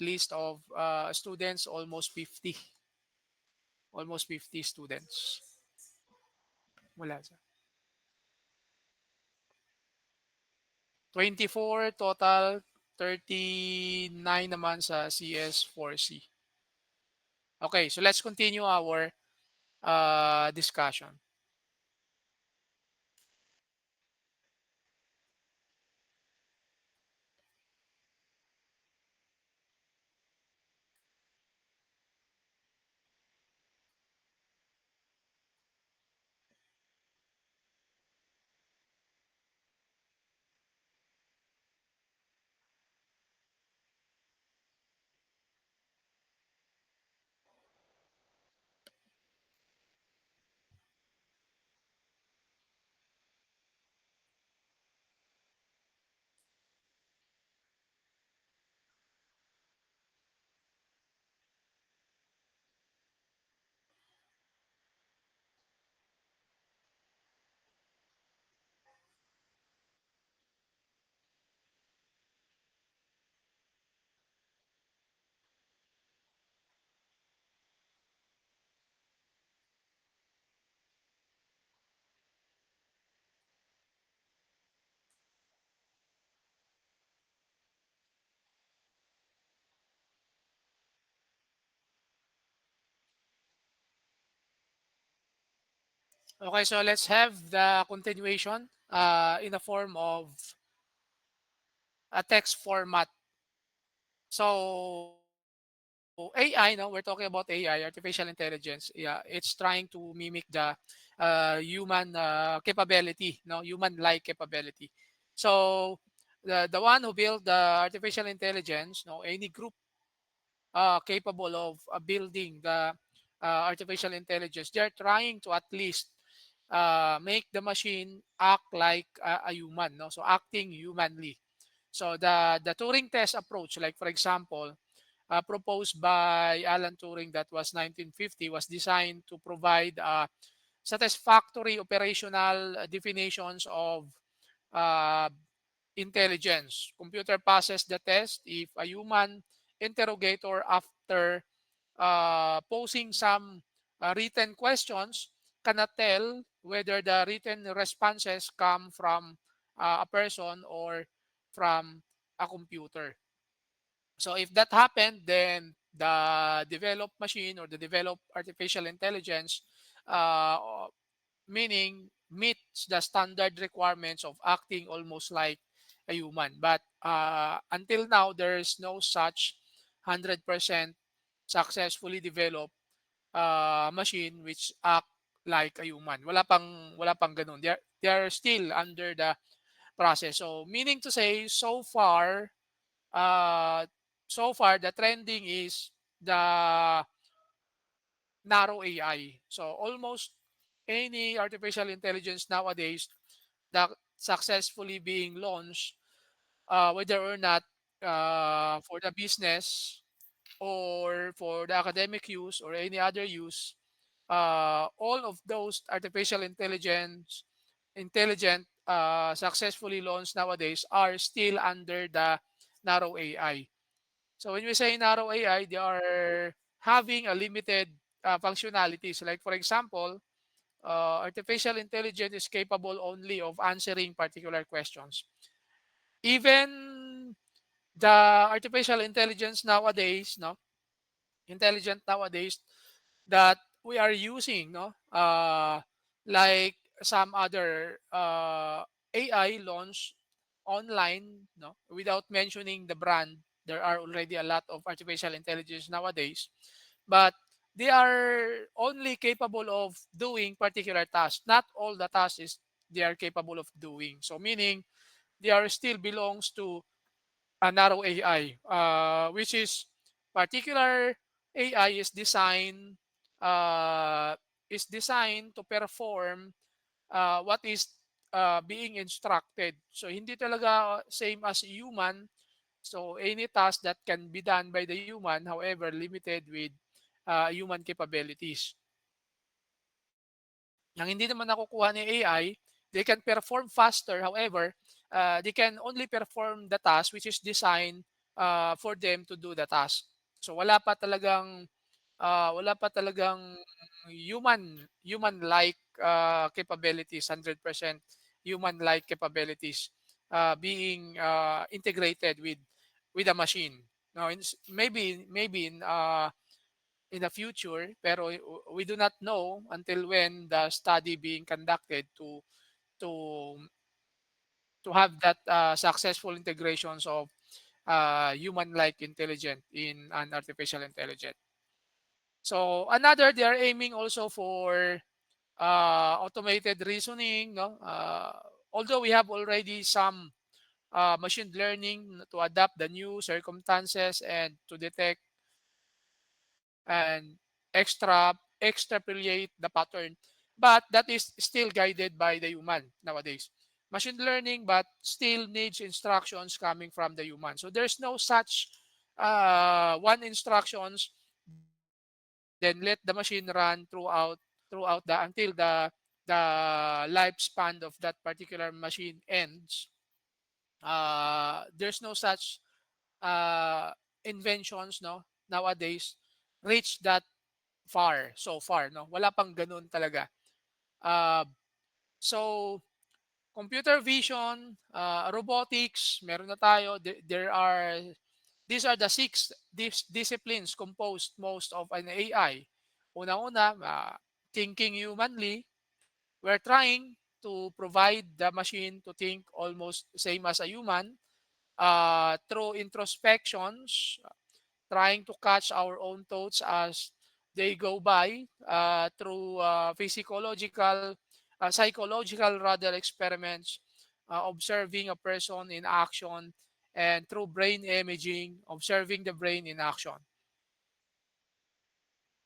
list of students, almost 50 students. Wala sa 24 total, 39 naman sa CS4C. Okay, so let's continue our discussion. Okay, so let's have the continuation in the form of a text format. So AI, no, we're talking about AI, artificial intelligence. Yeah, it's trying to mimic the human capability, no, human-like capability. So the one who built the artificial intelligence, no, any group capable of building the artificial intelligence, they're trying to at least make the machine act like a human, no? So acting humanly. So the Turing test approach, like for example, proposed by Alan Turing, that was 1950, was designed to provide satisfactory operational definitions of uh, intelligence. Computer passes the test if a human interrogator, after posing some written questions, cannot tell whether the written responses come from a person or from a computer. So if that happened, then the developed machine or the developed artificial intelligence, uh, meaning meets the standard requirements of acting almost like a human. But until now, there is no such 100% successfully developed machine which act like a human. Wala pang ganun. They are still under the process. So meaning to say, uh, so far the trending is the narrow AI. So almost any artificial intelligence nowadays that successfully being launched, whether or not for the business or for the academic use or any other use, all of those artificial intelligent successfully launched nowadays are still under the narrow AI. So when we say narrow AI, they are having a limited functionalities. Like for example, artificial intelligence is capable only of answering particular questions. Even the artificial intelligence nowadays, no, intelligent nowadays that we are using, no, like some other AI launch online, no, without mentioning the brand. There are already a lot of artificial intelligence nowadays, but they are only capable of doing particular tasks. Not all the tasks is they are capable of doing. So meaning they are still belongs to a narrow AI, which is particular AI is designed to perform what is being instructed. So hindi talaga same as human. So any task that can be done by the human, however limited with human capabilities. Ang hindi naman nakukuha ni AI, they can perform faster. However, they can only perform the task which is designed for them to do the task. So wala pa talagang human-like capabilities, 100% human-like capabilities being integrated with a machine. Now, maybe in the future, pero we do not know until when the study being conducted to to have that successful integrations of human-like intelligence in an artificial intelligence. So another, they are aiming also for automated reasoning. No, although we have already some machine learning to adapt the new circumstances and to detect and extrapolate the pattern, but that is still guided by the human nowadays. Machine learning, but still needs instructions coming from the human. So there's no such one instructions, then let the machine run throughout the until the lifespan of that particular machine ends. There's no such uh, inventions, no, nowadays reach that far, so far, no, wala pang ganun talaga. uh, so computer vision, robotics, meron na tayo. There are, these are the six disciplines composed most of an AI. Una-una, thinking humanly. We're trying to provide the machine to think almost same as a human through introspections, trying to catch our own thoughts as they go by through psychological rather experiments, observing a person in action, and through brain imaging, observing the brain in action.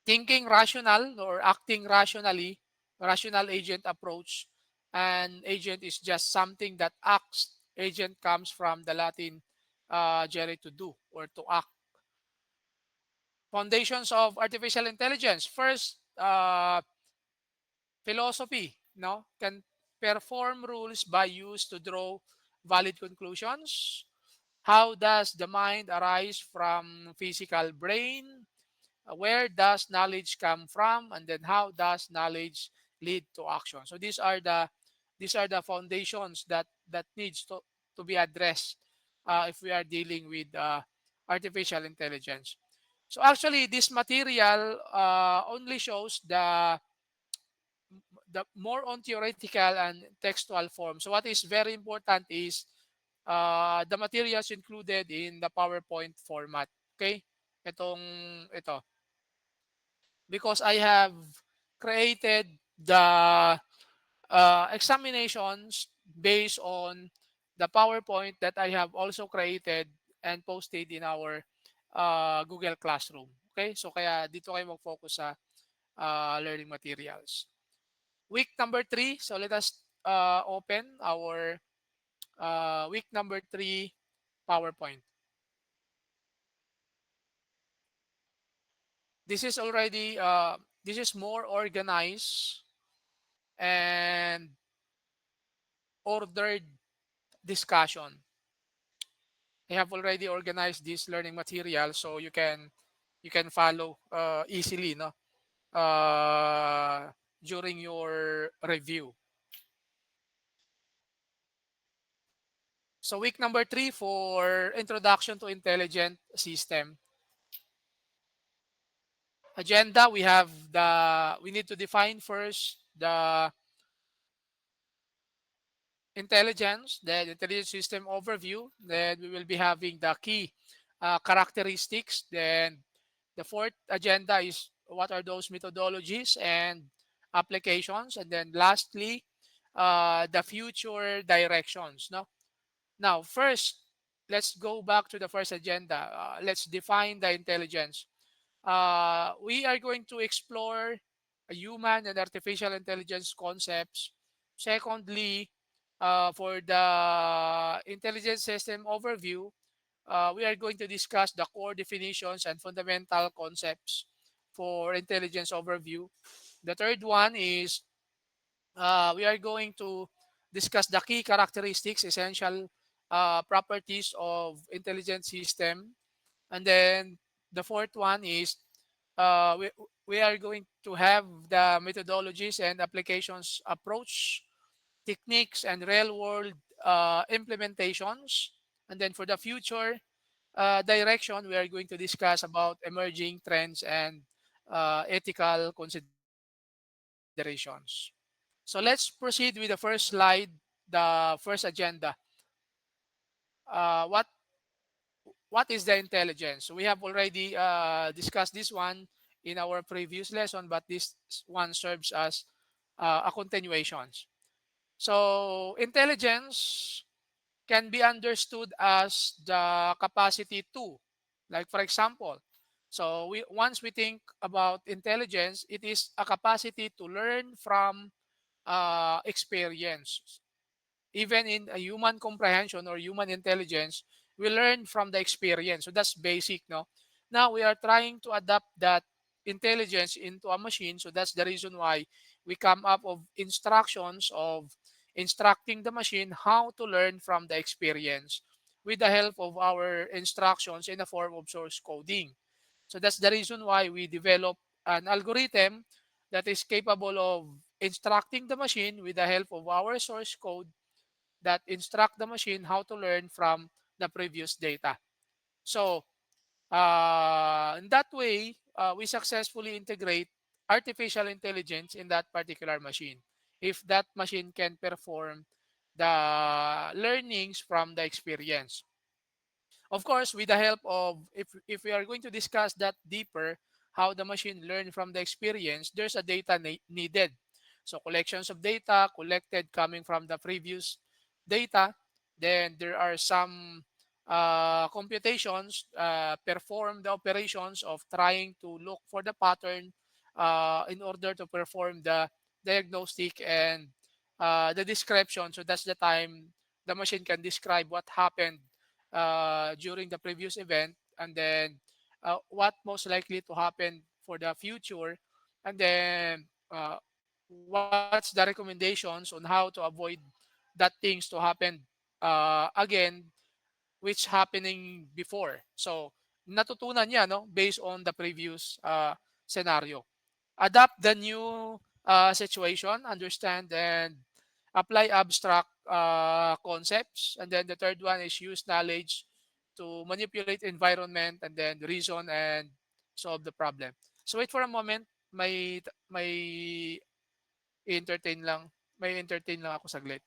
Thinking rational or acting rationally, rational agent approach. An agent is just something that acts. Agent comes from the Latin gere to do or to act. Foundations of artificial intelligence. First, philosophy, no, can perform rules by use to draw valid conclusions. How does the mind arise from physical brain? Where does knowledge come from? And then how does knowledge lead to action? So these are the foundations that needs to be addressed if we are dealing with artificial intelligence. So actually, this material only shows the more on theoretical and textual form. So what is very important is the materials included in the PowerPoint format. Okay? Ito. Because I have created the examinations based on the PowerPoint that I have also created and posted in our Google Classroom. Okay? So kaya dito kayo mag-focus sa learning materials. Week number 3. So let us open our week number 3 PowerPoint. This is already this is more organized and ordered discussion. I have already organized this learning material so you can follow easily, no, during your review. So week number 3 for introduction to intelligent system. Agenda, we need to define first the intelligence, the intelligence system overview. Then we will be having the key characteristics. Then the fourth agenda is what are those methodologies and applications. And then lastly, the future directions. No? Now, first, let's go back to the first agenda. Let's define the intelligence. We are going to explore human and artificial intelligence concepts. Secondly, for the intelligence system overview, we are going to discuss the core definitions and fundamental concepts for intelligence overview. The third one is we are going to discuss the key characteristics, essential properties of intelligent system. And then the fourth one is we are going to have the methodologies and applications approach, techniques, and real world implementations. And then for the future direction, we are going to discuss about emerging trends and ethical considerations. So let's proceed with the first slide, the first agenda. What is the intelligence? We have already discussed this one in our previous lesson, but this one serves as a continuation. So intelligence can be understood as the capacity to, like for example, so once we think about intelligence, it is a capacity to learn from experience. Even in a human comprehension or human intelligence, we learn from the experience. So that's basic, no? Now we are trying to adapt that intelligence into a machine. So that's the reason why we come up of instructions of instructing the machine how to learn from the experience with the help of our instructions in the form of source coding. So that's the reason why we develop an algorithm that is capable of instructing the machine with the help of our source code that instruct the machine how to learn from the previous data. So, in that way, we successfully integrate artificial intelligence in that particular machine. If that machine can perform the learnings from the experience. Of course, with the help of, if we are going to discuss that deeper, how the machine learn from the experience, there's a data needed. So collections of data collected coming from the previous data. Then there are some computations, perform the operations of trying to look for the pattern in order to perform the diagnostic and the description. So that's the time the machine can describe what happened during the previous event, and then what most likely to happen for the future, and then what's the recommendations on how to avoid that things to happen again which happening before. So natutunan niya, no, based on the previous scenario. Adapt the new situation, understand and apply abstract concepts. And then the third one is use knowledge to manipulate environment and then reason and solve the problem. So wait for a moment. May entertain lang. May entertain lang ako saglit.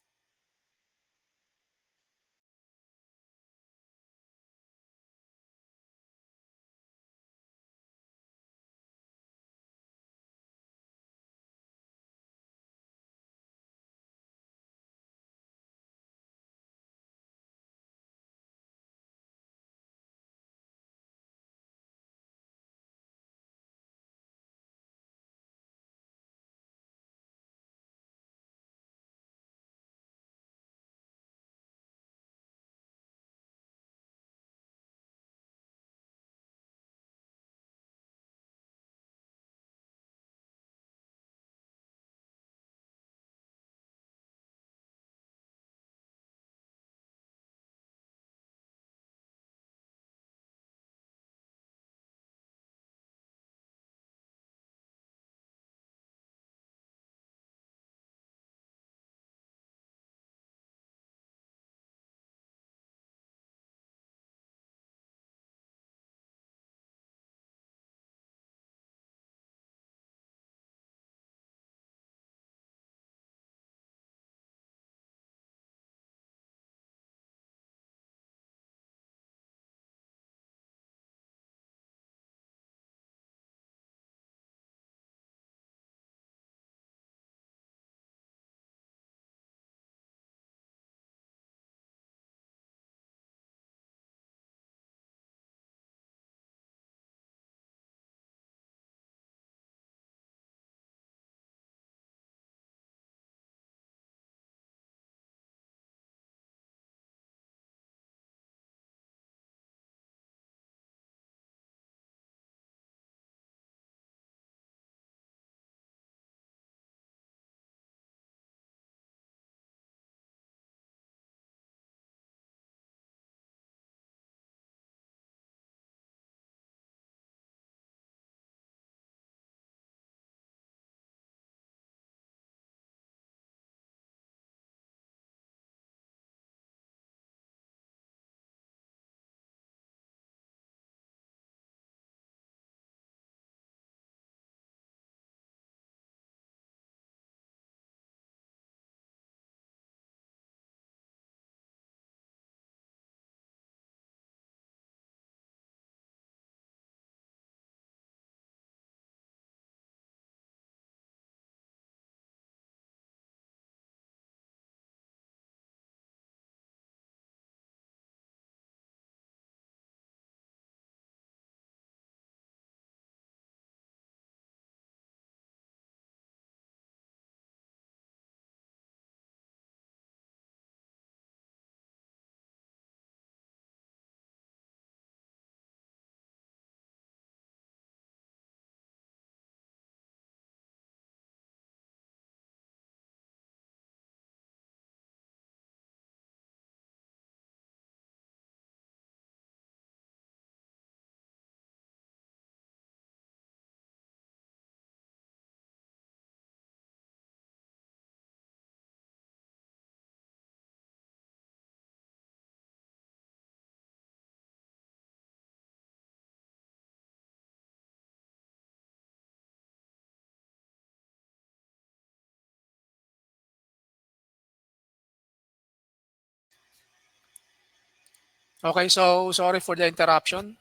Okay, so sorry for the interruption.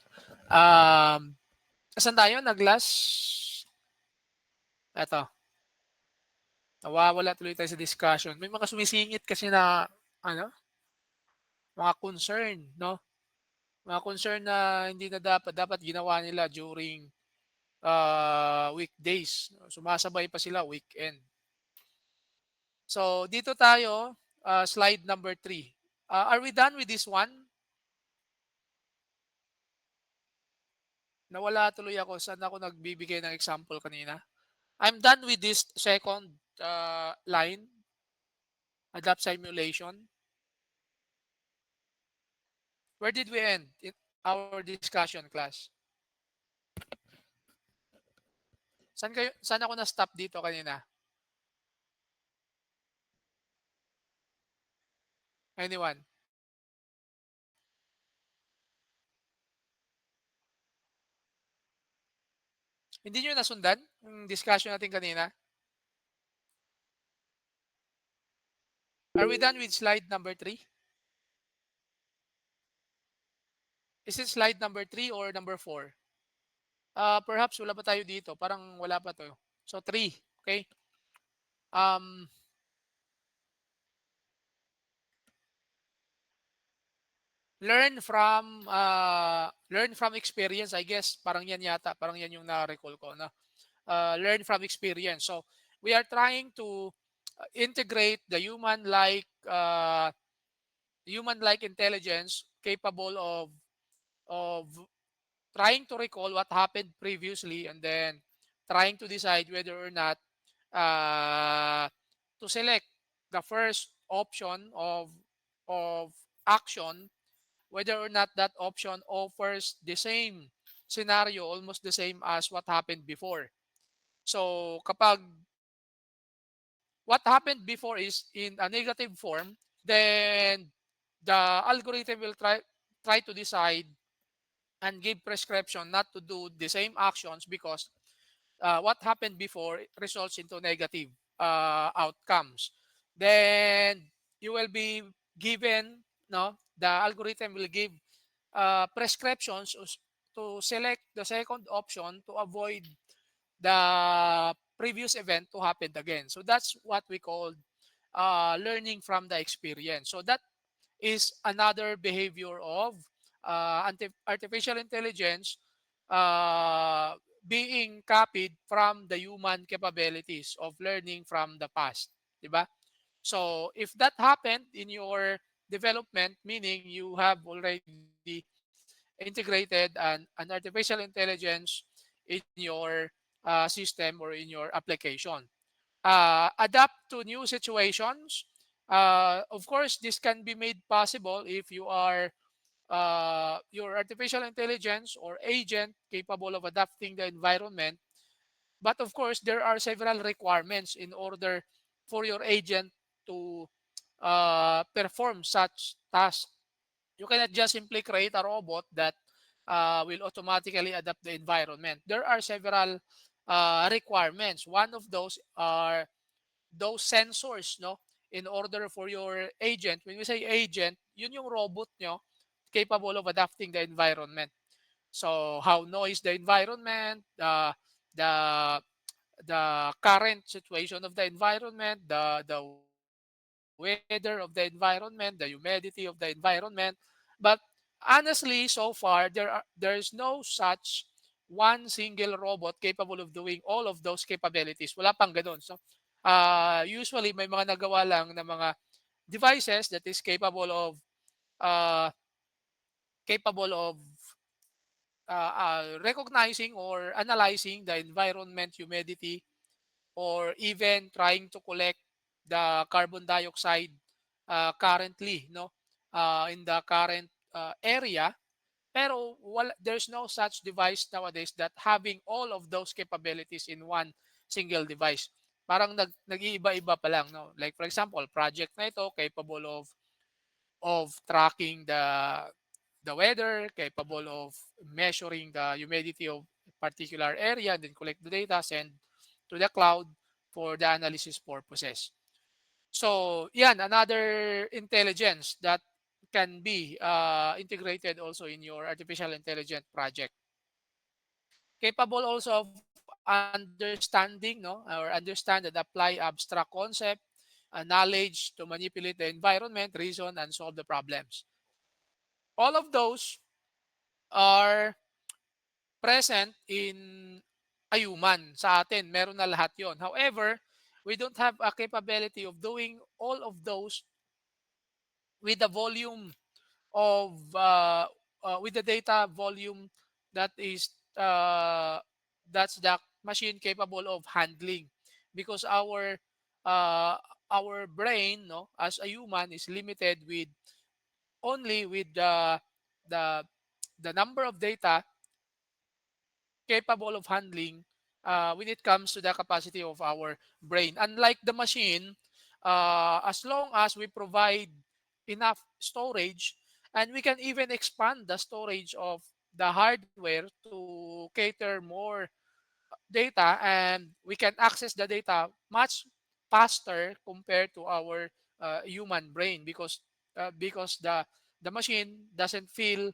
Saan tayo? Nag-last? Eto, nawawala tuloy tayo sa discussion. May mga sumisingit kasi na ano, mga concern, no? Mga concern na hindi na dapat ginawa nila during weekdays. Sumasabay pa sila weekend. So dito tayo, slide number 3. Are we done with this one? Nawala tuloy ako. Saan ako nagbibigay ng example kanina? I'm done with this second line, adapt simulation. Where did we end in our discussion, class? Saan ako na-stop dito kanina? Anyone? Hindi nyo nasundan yung discussion natin kanina? Are we done with slide number 3? Is it slide number 3 or number 4? Perhaps wala pa tayo dito. Parang wala pa to. So 3, okay? Um, learn from experience, I guess. Parang yan yata. Parang yan yung na-recall ko. No? Learn from experience. So we are trying to integrate the human-like intelligence capable of trying to recall what happened previously and then trying to decide whether or not uh, to select the first option of action, whether or not that option offers the same scenario, almost the same as what happened before. So kapag what happened before is in a negative form, then the algorithm will try to decide and give prescription not to do the same actions because what happened before results into negative outcomes. Then you will be given, no, the algorithm will give prescriptions to select the second option to avoid the previous event to happen again. So that's what we call learning from the experience. So that is another behavior of artificial intelligence uh, being copied from the human capabilities of learning from the past. Diba? So if that happened in your development, meaning you have already integrated an artificial intelligence in your system or in your application. Adapt to new situations. Of course, this can be made possible if you are your artificial intelligence or agent capable of adapting the environment. But of course, there are several requirements in order for your agent to perform such tasks. You cannot just simply create a robot that will automatically adapt the environment. There are several requirements. One of those are those sensors, no, in order for your agent. When we say agent, yun yung robot nyo capable of adapting the environment. So how noise the environment, the the current situation of the environment, the weather of the environment, the humidity of the environment. But honestly, so far there's no such one single robot capable of doing all of those capabilities. Wala pang ganun. So usually may mga nagawa lang na mga devices that is uh, capable of recognizing or analyzing the environment humidity or even trying to collect the carbon dioxide currently, no, in the current area. Pero there's no such device nowadays that having all of those capabilities in one single device. Parang nag-iiba-iba pa lang, no? Like for example, project na ito capable of tracking the weather, capable of measuring the humidity of a particular area, and then collect the data, send to the cloud for the analysis purposes. So, yan, another intelligence that can be integrated also in your artificial intelligence project. Capable also of understanding, no, or understand and apply abstract concept, knowledge to manipulate the environment, reason, and solve the problems. All of those are present in a human. Sa atin, meron na lahat yon. However, we don't have a capability of doing all of those with the volume of with the data volume that is that's the machine capable of handling, because uh, our brain, no, as a human, is limited with only with the the number of data capable of handling when it comes to the capacity of our brain. Unlike the machine, as long as we provide enough storage, and we can even expand the storage of the hardware to cater more data, and we can access the data much faster compared to our human brain, because the machine doesn't feel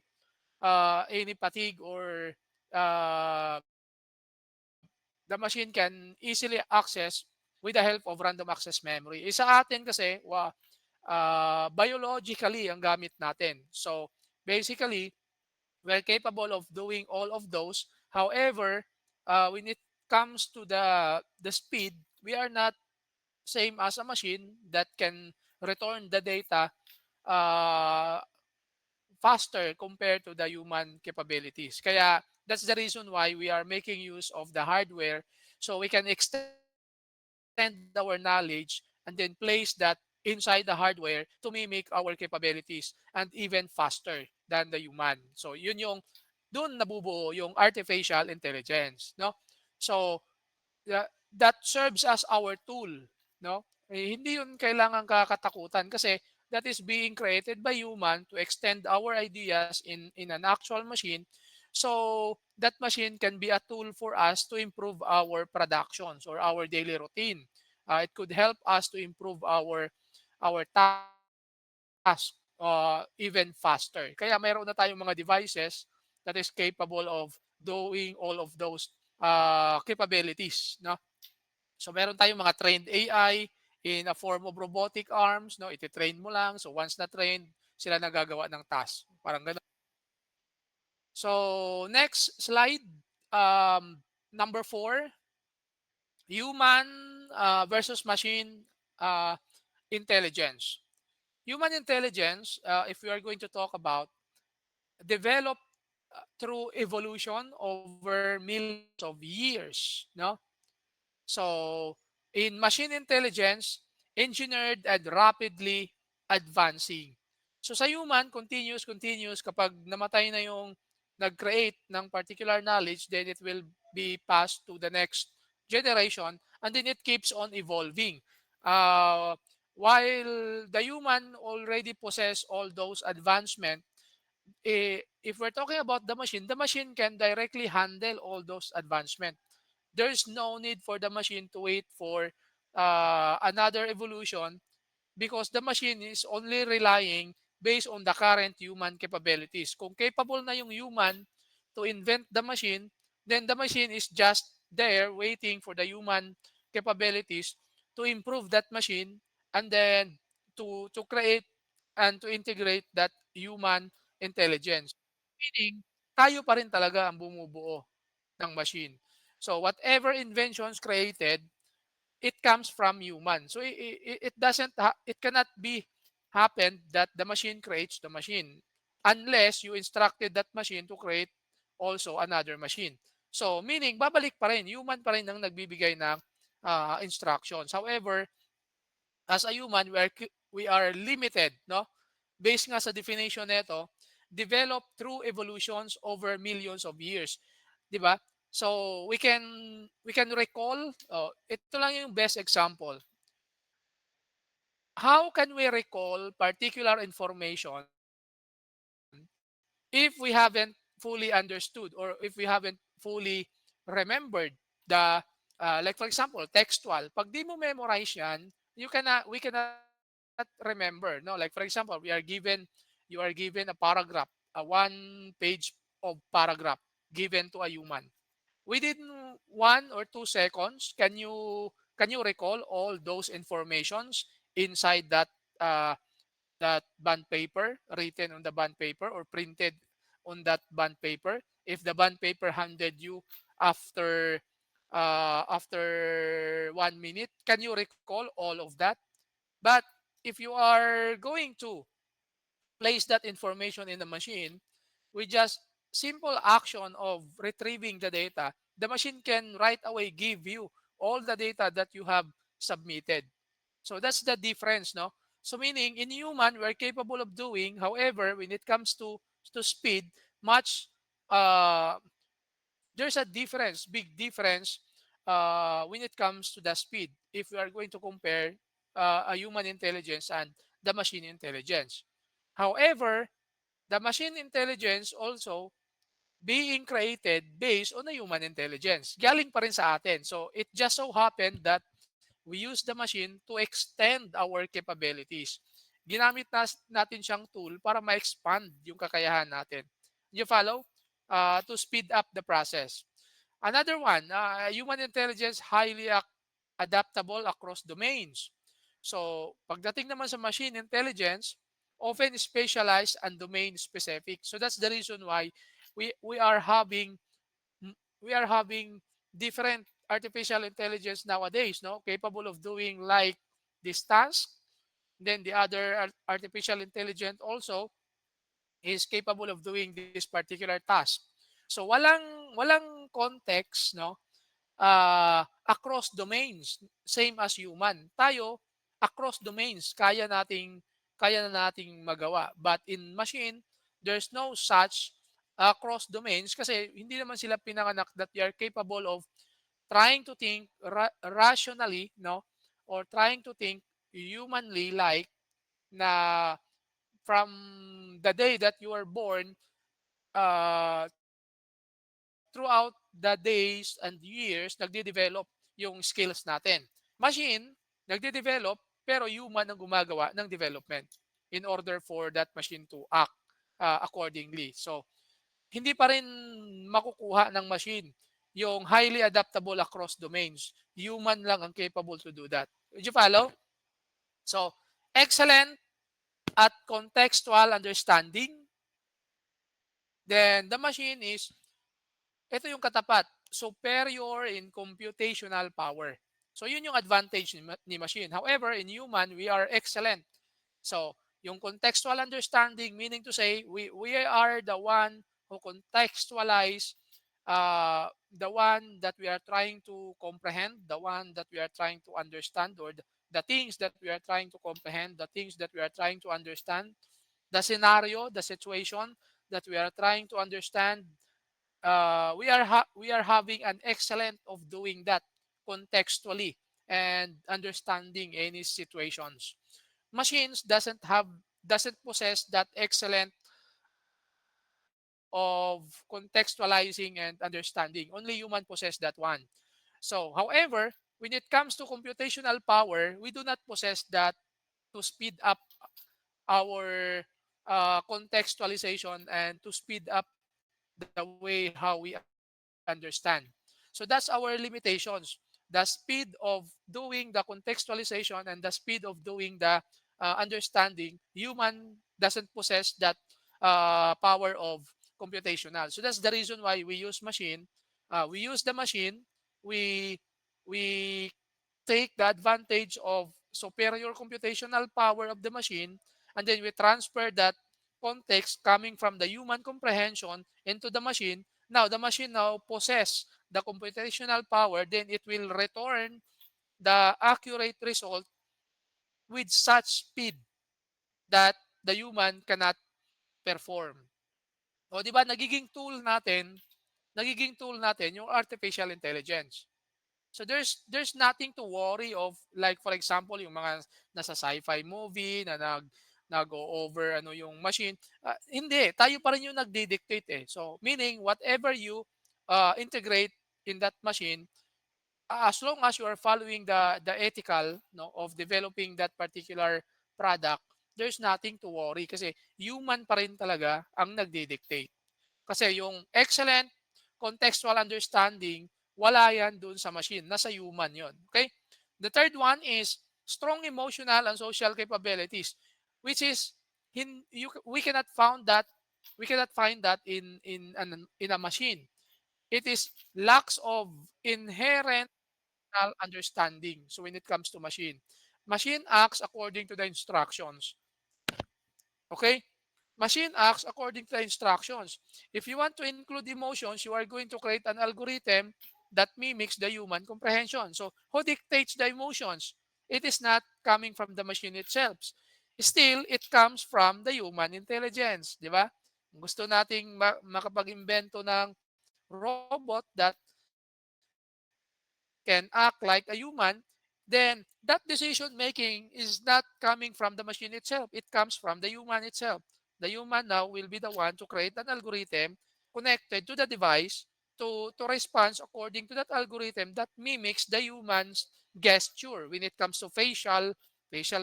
any fatigue, or the machine can easily access with the help of random access memory. Sa atin kasi, biologically ang gamit natin. So basically, we're capable of doing all of those. However, when it comes to the speed, we are not same as a machine that can return the data uh, faster compared to the human capabilities. Kaya that's the reason why we are making use of the hardware, so we can extend our knowledge and then place that inside the hardware to mimic our capabilities, and even faster than the human. So yun yung doon nabubuo yung artificial intelligence, no? So that serves as our tool, no? Hindi yun kailangan kakatakutan, kasi that is being created by human to extend our ideas in an actual machine, so that machine can be a tool for us to improve our productions or our daily routine. It could help us to improve our task even faster. Kaya mayroon na tayong mga devices that is capable of doing all of those capabilities, no? So meron tayong mga trained AI in a form of robotic arms, no? Iti-train mo lang. So once na trained, sila nagagawa ng task. Parang gano'n. So next slide, number 4, human versus machine uh, intelligence. Human intelligence, if we are going to talk about, developed through evolution over millions of years, no? So, in machine intelligence, engineered and rapidly advancing. So sa human, continuous. Kapag namatay na yung nag-create ng particular knowledge, then it will be passed to the next generation, and then it keeps on evolving. Uh, while the human already possess all those advancement, if we're talking about the machine can directly handle all those advancement. There's no need for the machine to wait for another evolution, because the machine is only relying based on the current human capabilities. Kung capable na yung human to invent the machine, then the machine is just there waiting for the human capabilities to improve that machine, and then to create and to integrate that human intelligence. Meaning, tayo pa rin talaga ang bumubuo ng machine. So whatever inventions created, it comes from human. So it doesn't it cannot be happen that the machine creates the machine unless you instructed that machine to create also another machine. So meaning babalik pa rin, human pa rin ang nagbibigay ng instructions. However, as a human, we are limited, no? Based nga sa definition nito, developed through evolutions over millions of years, 'di ba? So we can recall, ito lang yung best example. How can we recall particular information if we haven't fully understood, or if we haven't fully remembered the like for example, textual. Pag di mo memorize yan, we cannot remember, no? Like for example, we are given you are given a paragraph, a one page of paragraph given to a human. Within 1 or 2 seconds, can you recall all those informations inside uh, that bond paper, written on the bond paper or printed on that bond paper? If the bond paper handed you after after 1 minute, can you recall all of that? But if you are going to place that information in the machine with just simple action of retrieving the data, the machine can right away give you all the data that you have submitted. So that's the difference, no? So meaning in human we're capable of doing, however, when it comes to speed, much uh there's a difference, big difference when it comes to the speed if we are going to compare a human intelligence and the machine intelligence. However, the machine intelligence also being created based on a human intelligence. Galing pa rin sa atin. So it just so happened that we use the machine to extend our capabilities. Ginamit natin siyang tool para ma-expand yung kakayahan natin. You follow? To speed up the process. Another one, human intelligence highly adaptable across domains. So, pagdating naman sa machine intelligence, often specialized and domain specific. So that's the reason why we are having we are having different artificial intelligence nowadays, no, capable of doing like this task. Then the other artificial intelligence also is capable of doing this particular task. So walang context, no, across domains, same as human. Tayo, across domains, kaya na nating magawa. But in machine, there's no such across domains kasi hindi naman sila pinanganak that they are capable of trying to think rationally, no, or trying to think humanly, like na from the day that you are born, throughout the days and years, nagde-develop yung skills natin. Machine, nagde-develop, pero human ang gumagawa ng development in order for that machine to act accordingly. So, hindi pa rin makukuha ng machine yung highly adaptable across domains. Human lang ang capable to do that. Did you follow? So, excellent at contextual understanding. Then, the machine is, ito yung katapat, superior in computational power. So, yun yung advantage ni machine. However, in human, we are excellent. So, yung contextual understanding, meaning to say, we are the one who contextualize the one that we are trying to comprehend, the one that we are trying to understand, or the things that we are trying to comprehend, the things that we are trying to understand, the scenario, the situation that we are trying to understand. We are having an excellent of doing that contextually and understanding any situations. Machines doesn't possess that excellent of contextualizing and understanding. Only human possess that one. So, however, when it comes to computational power, we do not possess that to speed up our contextualization and to speed up the way how we understand. So that's our limitations. The speed of doing the contextualization and the speed of doing the understanding, human doesn't possess that power of computational. So that's the reason why we use machine. We use the machine. We we take the advantage of superior computational power of the machine, and then we transfer that context coming from the human comprehension into the machine. Now the machine now possess the computational power, then it will return the accurate result with such speed that the human cannot perform. O di ba nagiging tool natin yung artificial intelligence. So there's nothing to worry of, like for example yung mga nasa sci-fi movie na nag-go over ano yung machine. Hindi, tayo pa rin yung nagdi-dictate eh. So meaning whatever you integrate in that machine, as long as you are following the ethical, no, of developing that particular product, there's nothing to worry kasi human pa rin talaga ang nagdi-dictate. Kasi yung excellent contextual understanding, wala yan dun sa machine. Nasa human yon. Okay? The third one is strong emotional and social capabilities, which is we cannot find that in a machine. It is lacks of inherent understanding. So when it comes to machine acts according to the instructions. Okay? Machine acts according to the instructions. If you want to include emotions, you are going to create an algorithm that mimics the human comprehension. So who dictates the emotions? It is not coming from the machine itself. Still, it comes from the human intelligence. Di ba? Gusto nating makapag-imbento ng robot that can act like a human, then that decision making is not coming from the machine itself. It comes from the human itself. The human now will be the one to create an algorithm connected to the device to respond according to that algorithm that mimics the human's gesture when it comes to facial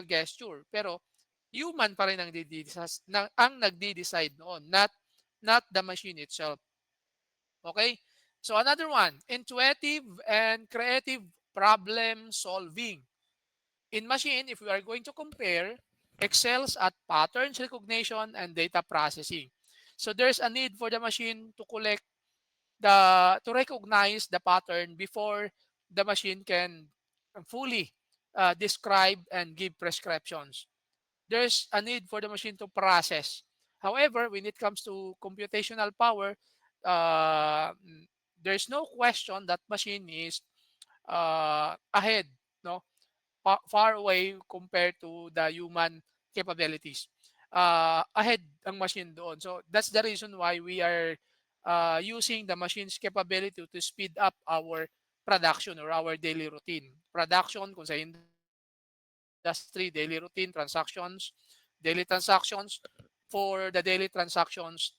gesture. Pero human pa rin ang nagdi-decide noon, not the machine itself. Okay? So another one, intuitive and creative problem solving. In machine, if we are going to compare, excels at patterns recognition and data processing. So there's a need for the machine to to recognize the pattern before the machine can fully describe and give prescriptions. There's a need for the machine to process. However, when it comes to computational power, uh, there's no question that machine is ahead, no, far away compared to the human capabilities. Ahead ang machine doon. So that's the reason why we are using the machine's capability to speed up our production or our daily routine. Production kung sa industry, daily routine, daily transactions for the daily transactions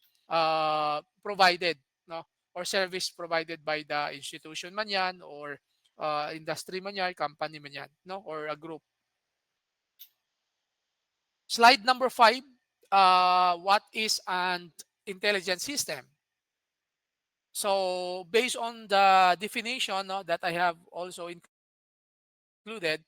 provided, no, or service provided by the institution man yan or industry man yan, company man yan, no, or a group. Slide number 5, what is an intelligent system? So based on the definition, no, that I have also included,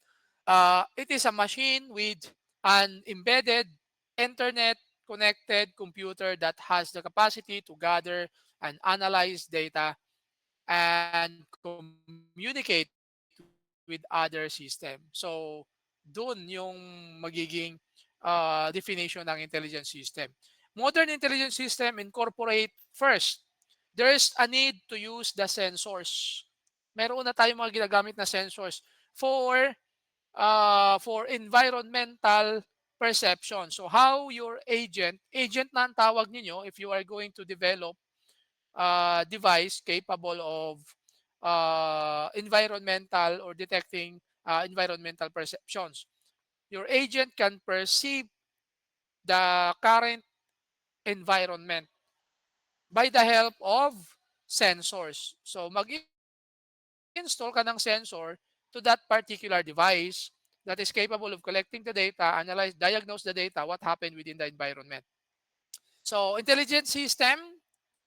it is a machine with an embedded internet connected computer that has the capacity to gather and analyze data and communicate with other system. So doon yung magiging definition ng intelligent system. Modern intelligent system incorporate first, there is a need to use the sensors. Meron na tayong mga ginagamit na sensors for environmental perception. So how your agent na ang tawag ninyo if you are going to develop device capable of environmental or detecting environmental perceptions. Your agent can perceive the current environment by the help of sensors. So mag-install ka ng sensor to that particular device that is capable of collecting the data, diagnose the data, what happened within the environment. So intelligent system,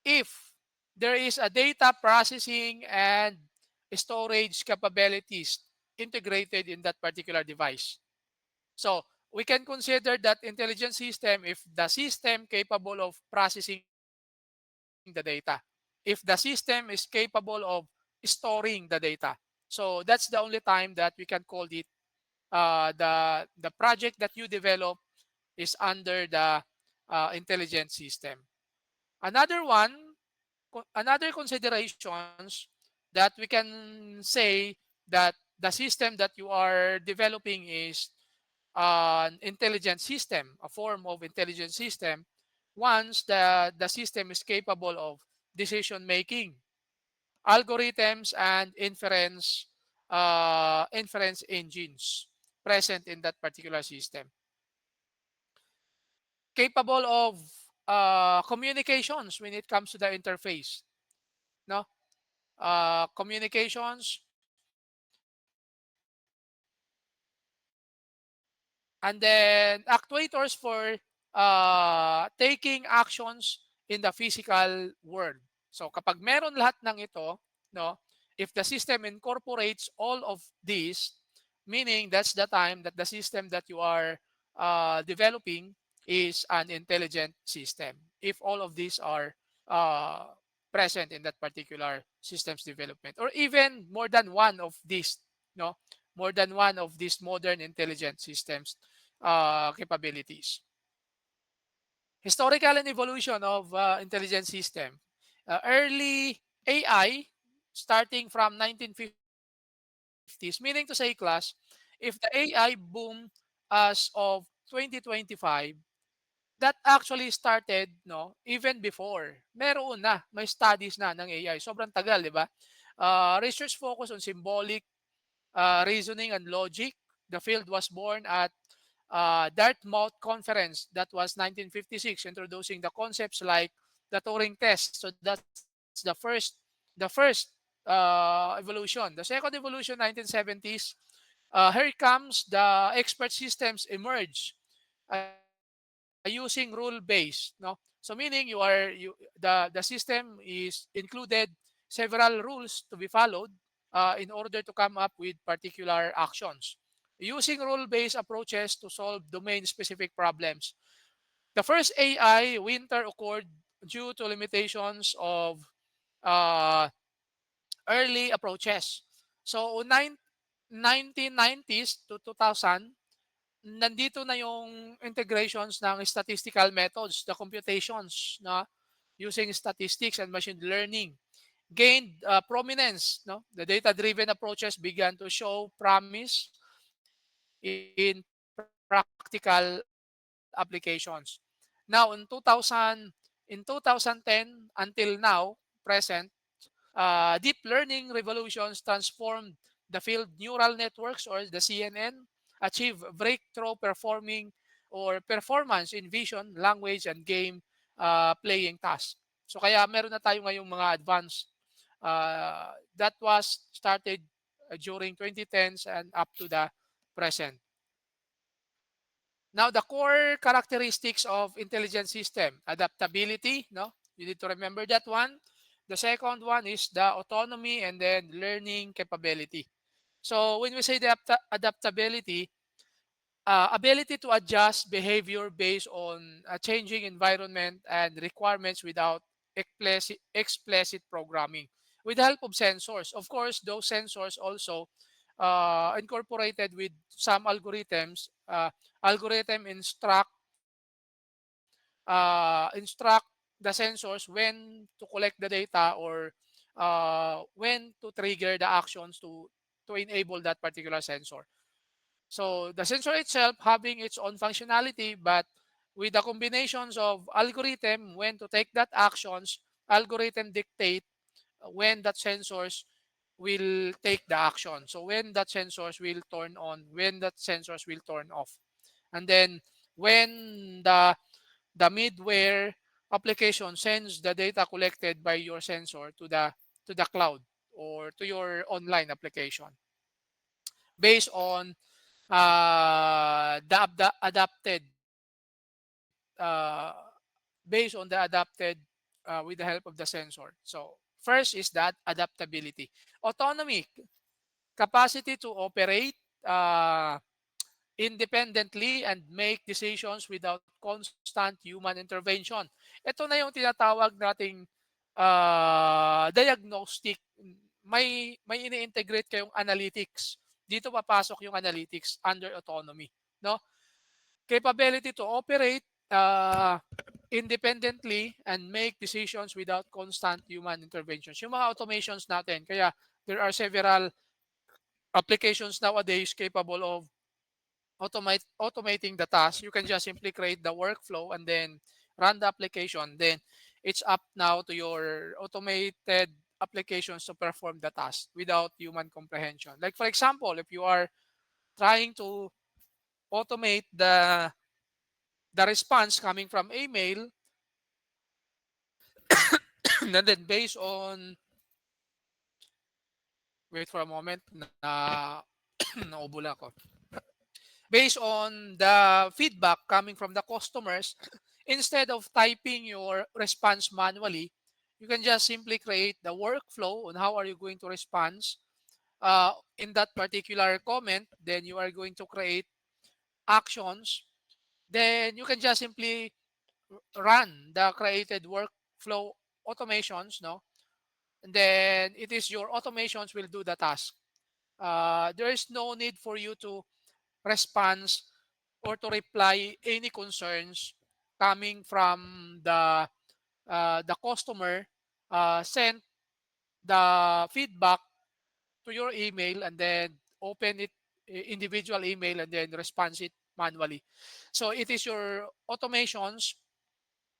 if there is a data processing and storage capabilities integrated in that particular device. So we can consider that intelligent system if the system capable of processing the data, if the system is capable of storing the data. So that's the only time that we can call it the project that you develop is under the intelligent system. Another one, another considerations that we can say that the system that you are developing is an intelligent system, a form of intelligent system, once the system is capable of decision making, algorithms, and inference engines present in that particular system. Capable of communications when it comes to the interface, no, communications, And then actuators for taking actions in the physical world. So kapag meron lahat ng ito, no, if the system incorporates all of these, meaning that's the time that the system that you are developing is an intelligent system. If all of these are uh, present in that particular systems development, or even more than one of these, no, more than one of these modern intelligent systems capabilities. Historical and evolution of intelligent system. Early AI, starting from 1950s, meaning to say, class, if the AI boom as of 2025, that actually started, no, even before. Meron na, may studies na ng AI. Sobrang tagal, di ba? Research focus on symbolic reasoning and logic. The field was born at Dartmouth Conference. That was 1956, introducing the concepts like the Turing test. So that's the first evolution. The second evolution, 1970s. Here comes the expert systems emerge using rule based. No, so meaning the system is included several rules to be followed in order to come up with particular actions using rule-based approaches to solve domain-specific problems. The first AI winter occurred due to limitations of uh, early approaches. So 1990s to 2000, nandito na yung integrations ng statistical methods, the computations na using statistics and machine learning gained prominence. No, the data-driven approaches began to show promise in practical applications. Now in 2010 until now, present, deep learning revolutions transformed the field. Neural networks, or the CNN, achieve breakthrough performing or performance in vision, language, and game playing tasks. So kaya meron na tayo ngayong mga advanced that was started during 2010s and up to the present. Now, the core characteristics of intelligent system: adaptability. No, you need to remember that one. The second one is the autonomy and then learning capability. So when we say the adaptability, ability to adjust behavior based on a changing environment and requirements without explicit programming with the help of sensors. Of course, those sensors also incorporated with some algorithms. Algorithm instruct the sensors when to collect the data, or when to trigger the actions to enable that particular sensor. So the sensor itself having its own functionality, but with the combinations of algorithm when to take that actions, algorithm dictate when that sensors will take the action. So when that sensors will turn on, when that sensors will turn off. And then when the middleware application sends the data collected by your sensor to the cloud or to your online application based on based on the adapted with the help of the sensor. So first is that adaptability. Autonomy, capacity to operate uh, independently and make decisions without constant human intervention. Ito na yung tinatawag nating diagnostic. May ini-integrate kayong analytics. Dito papasok yung analytics under autonomy, no? Capability to operate independently and make decisions without constant human interventions. Yung mga automations natin, kaya there are several applications nowadays capable of automating the task. You can just simply create the workflow and then run the application. Then it's up now to your automated applications to perform the task without human comprehension. Like for example, if you are trying to automate the response coming from email, and then based on, wait for a moment, na naubula ko. based on the feedback coming from the customers. Instead of typing your response manually, you can just simply create the workflow on how are you going to respond in that particular comment. Then you are going to create actions. Then you can just simply run the created workflow automations, no? And then it is your automations will do the task. There is no need for you to respond or to reply any concerns coming from the customer. Send the feedback to your email and then open it individual email and then respond it manually. So it is your automations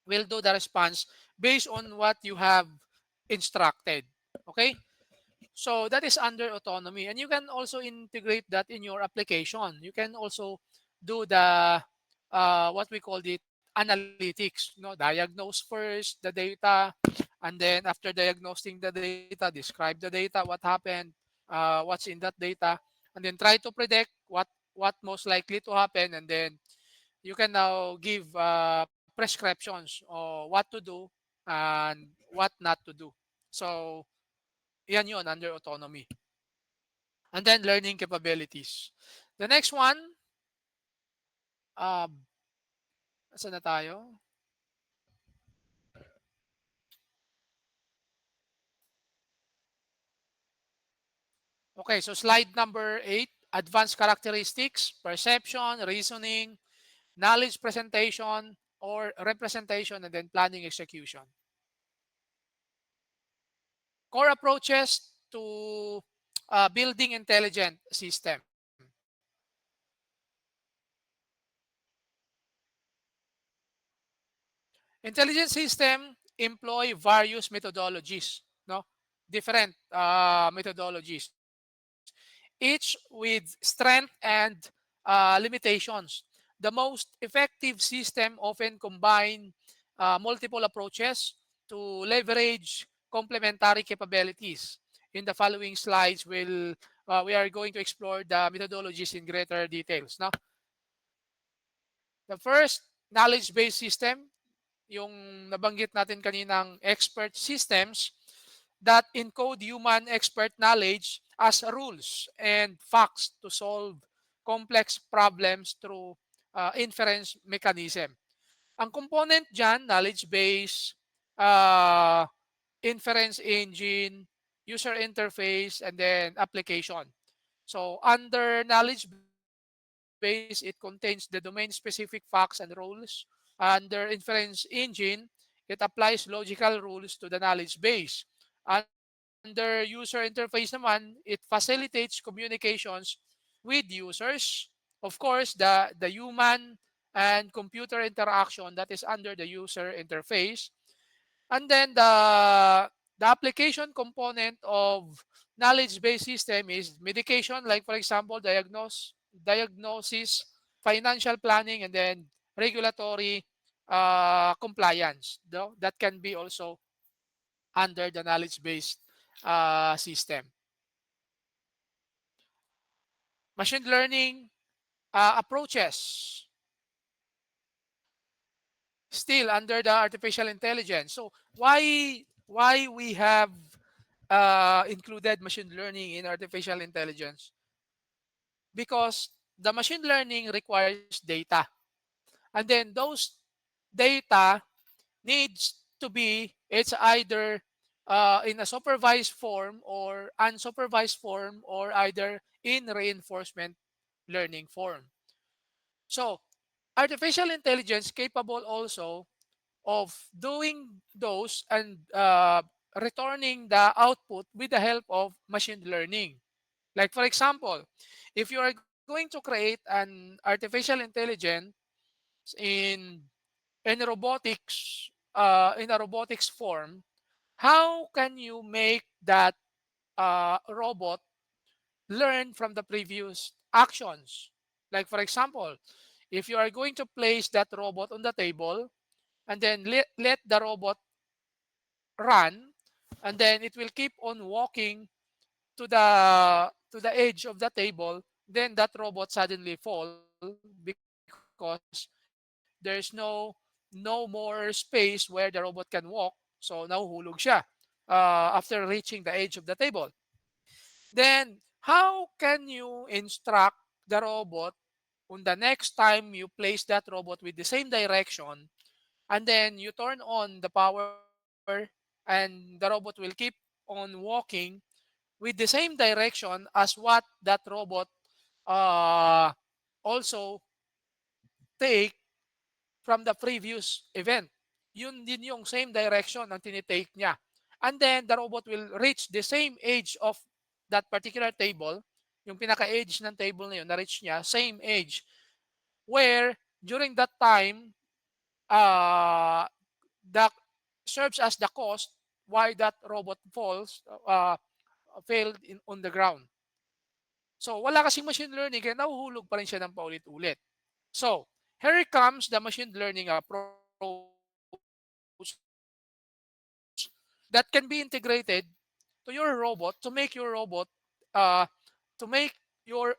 will do the response based on what you have instructed. Okay? So that is under autonomy. And you can also integrate that in your application. You can also do the what we call it analytics. Diagnose first the data, and then after diagnosing the data, describe the data, what happened, what's in that data, and then try to predict what most likely to happen, and then you can now give prescriptions or what to do and what not to do. So yan yun under autonomy. And then learning capabilities. The next one, saan na tayo? Okay, so slide number 8, advanced characteristics, perception, reasoning, knowledge presentation or representation, and then planning execution. Core approaches to building intelligent system. Intelligent system employ various methodologies, no? Different methodologies, each with strength and limitations. The most effective system often combine multiple approaches to leverage complementary capabilities. In the following slides, we are going to explore the methodologies in greater details. No? The first, knowledge-based system, yung nabanggit natin kaninang expert systems that encode human expert knowledge as rules and facts to solve complex problems through inference mechanism. Ang component dyan, knowledge base, uh, inference engine, user interface, and then application. So under knowledge base, it contains the domain-specific facts and rules. Under inference engine, it applies logical rules to the knowledge base. Under user interface naman, it facilitates communications with users. Of course, the human and computer interaction that is under the user interface. And then the application component of knowledge-based system is medication, like for example, diagnosis, financial planning, and then regulatory compliance. That can be also under the knowledge-based system. Machine learning approaches still under the artificial intelligence. So why we have included machine learning in artificial intelligence? Because the machine learning requires data, and then those data needs to be it's either in a supervised form or unsupervised form or either in reinforcement learning form. So artificial intelligence capable also of doing those and returning the output with the help of machine learning. Like for example, if you are going to create an artificial intelligence in in a robotics form, how can you make that robot learn from the previous actions? Like for example, if you are going to place that robot on the table and then let the robot run, and then it will keep on walking to the edge of the table, then that robot suddenly falls, because there's no more space where the robot can walk. So nahuhulog siya after reaching the edge of the table. Then, how can you instruct the robot on the next time you place that robot with the same direction, and then you turn on the power and the robot will keep on walking with the same direction as what that robot uh, also take from the previous event. Yun din yung same direction ang tinitake niya. And then the robot will reach the same edge of that particular table, yung pinaka-edge ng table na yun, na-reach niya, same edge, where during that time, uh, the serves as the cost why that robot failed on the ground. So wala kasing machine learning kaya nahuhulog pa rin siya ng paulit-ulit. So here comes the machine learning approach that can be integrated to your robot to make your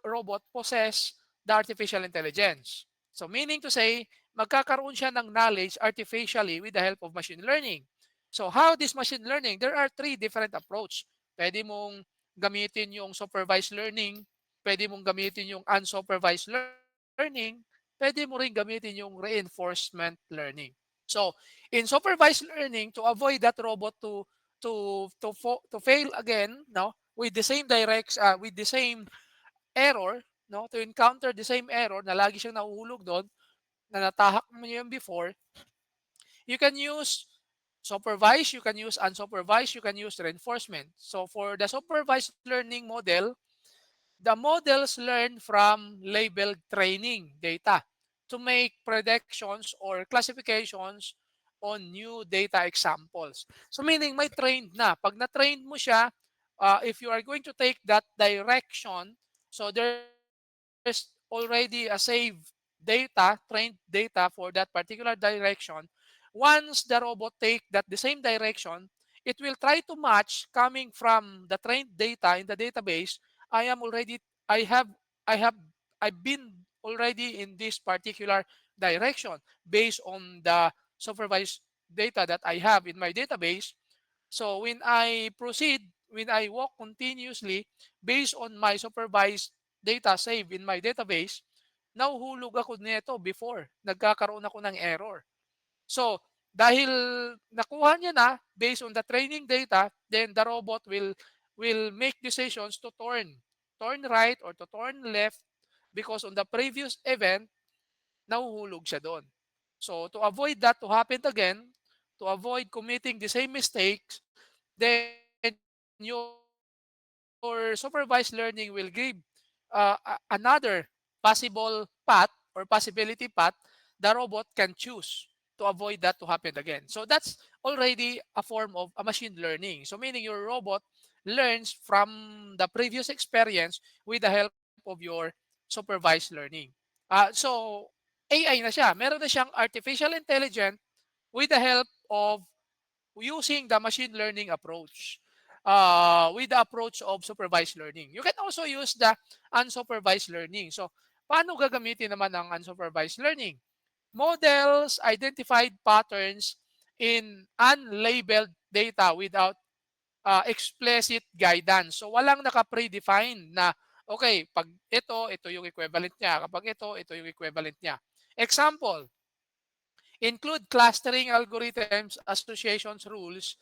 robot possess the artificial intelligence. So meaning to say, magkakaroon siya ng knowledge artificially with the help of machine learning. So how this machine learning? There are three different approach. Pwede mong gamitin yung supervised learning, pwede mong gamitin yung unsupervised learning, pwede mo rin gamitin yung reinforcement learning. So in supervised learning, to avoid that robot to fail again, no, with the same with the same error, no, to encounter the same error na lagi siyang nahuhulog doon, na natahak mo yun before, you can use supervised, you can use unsupervised, you can use reinforcement. So for the supervised learning model, the models learn from labeled training data to make predictions or classifications on new data examples. So meaning may trained na. Pag na-trained mo siya, if you are going to take that direction, so there's already a save trained data for that particular direction. Once the robot take that the same direction, it will try to match coming from the trained data in the database. I am already, I have, I have, I've been already in this particular direction based on the supervised data that I have in my database. So when I walk continuously based on my supervised data saved in my database, nahuhulog ako nito before. Nagkakaroon ako ng error. So, dahil nakuha niya na based on the training data, then the robot will make decisions to turn right or to turn left because on the previous event, nahuhulog siya doon. So, to avoid that to happen again, to avoid committing the same mistakes, then your supervised learning will give another possible path or possibility path the robot can choose to avoid that to happen again. So that's already a form of a machine learning. So meaning your robot learns from the previous experience with the help of your supervised learning. So AI na siya. Meron na siyang artificial intelligence with the help of using the machine learning approach with the approach of supervised learning. You can also use the unsupervised learning. So, paano gagamitin naman ang unsupervised learning? Models identified patterns in unlabeled data without explicit guidance. So, walang naka-predefined na, okay, pag ito yung equivalent niya. Kapag ito yung equivalent niya. Example, include clustering algorithms, associations rules,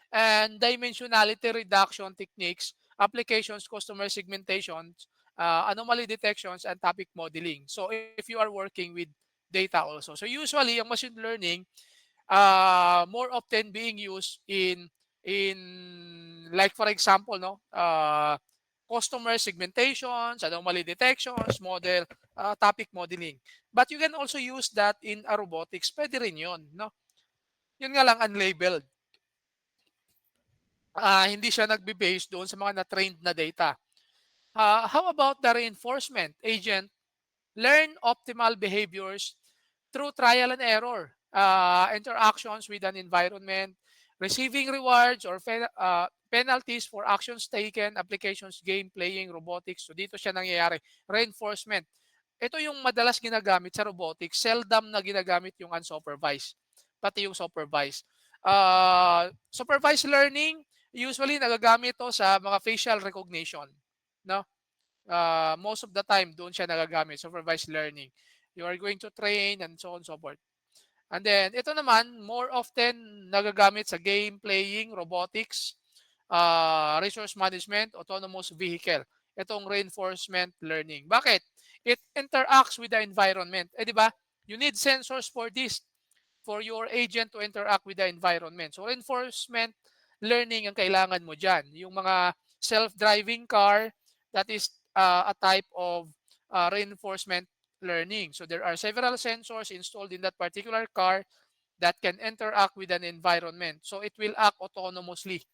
and dimensionality reduction techniques, applications, customer segmentations, anomaly detections, and topic modeling. So if you are working with data also. So usually, yung machine learning, more often being used in like for example, no, customer segmentations, anomaly detections, topic modeling. But you can also use that in a robotics. Pwede rin yun, no? Yun nga lang unlabeled. Hindi siya nagbe-base doon sa mga na-trained na data. How about the reinforcement agent? Learn optimal behaviors through trial and error, interactions with an environment, receiving rewards or penalties for actions taken, applications, game, playing, robotics. So dito siya nangyayari. Reinforcement. ito yung madalas ginagamit sa robotics, seldom na ginagamit yung unsupervised, pati yung supervised. Supervised learning, usually nagagamit to sa mga facial recognition, no? Most of the time doon siya nagagamit, supervised learning. You are going to train and so on and so forth. And then ito naman, more often nagagamit sa game playing, robotics, resource management, autonomous vehicle. Itong reinforcement learning. Bakit? It interacts with the environment. Eh di ba? You need sensors for this, for your agent to interact with the environment. So reinforcement learning ang kailangan mo dyan. Yung mga self-driving car, that is a type of reinforcement learning. So there are several sensors installed in that particular car that can interact with an environment. So it will act autonomously.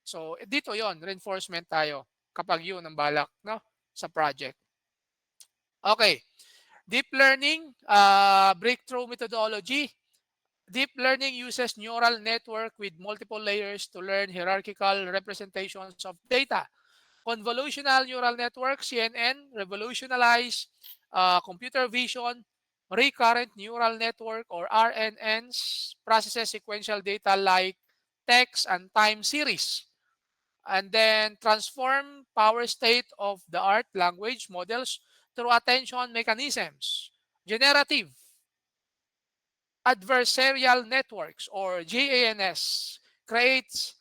So dito yon, reinforcement tayo kapag yun ang balak, no, sa project. Okay. Deep learning, breakthrough methodology. Deep learning uses neural network with multiple layers to learn hierarchical representations of data. Convolutional neural network, CNN, revolutionize computer vision. Recurrent neural network, or RNNs, processes sequential data like text and time series. And then transform power state of the art language models through attention mechanisms. Generative adversarial networks, or GANS, creates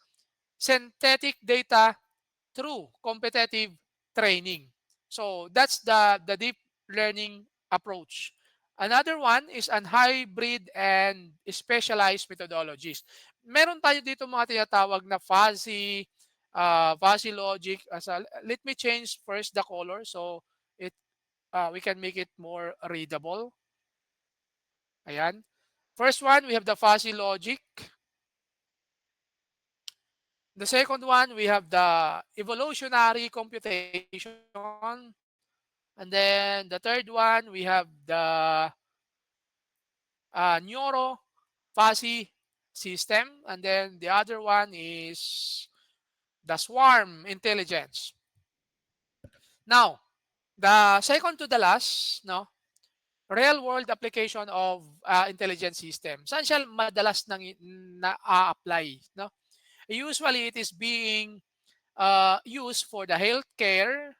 synthetic data through competitive training. So that's the deep learning approach. Another one is an hybrid and specialized methodologies. Meron tayo dito mga tinatawag na fuzzy logic. Let me change first the color so it we can make it more readable. Ayan. First one, we have the fuzzy logic. The second one, we have the evolutionary computation. And then the third one, we have the neuro fuzzy system. And then the other one is the swarm intelligence. Now, the second to the last, no, real world application of intelligence system. Saan siya madalas na-apply, no? Usually it is being used for the healthcare,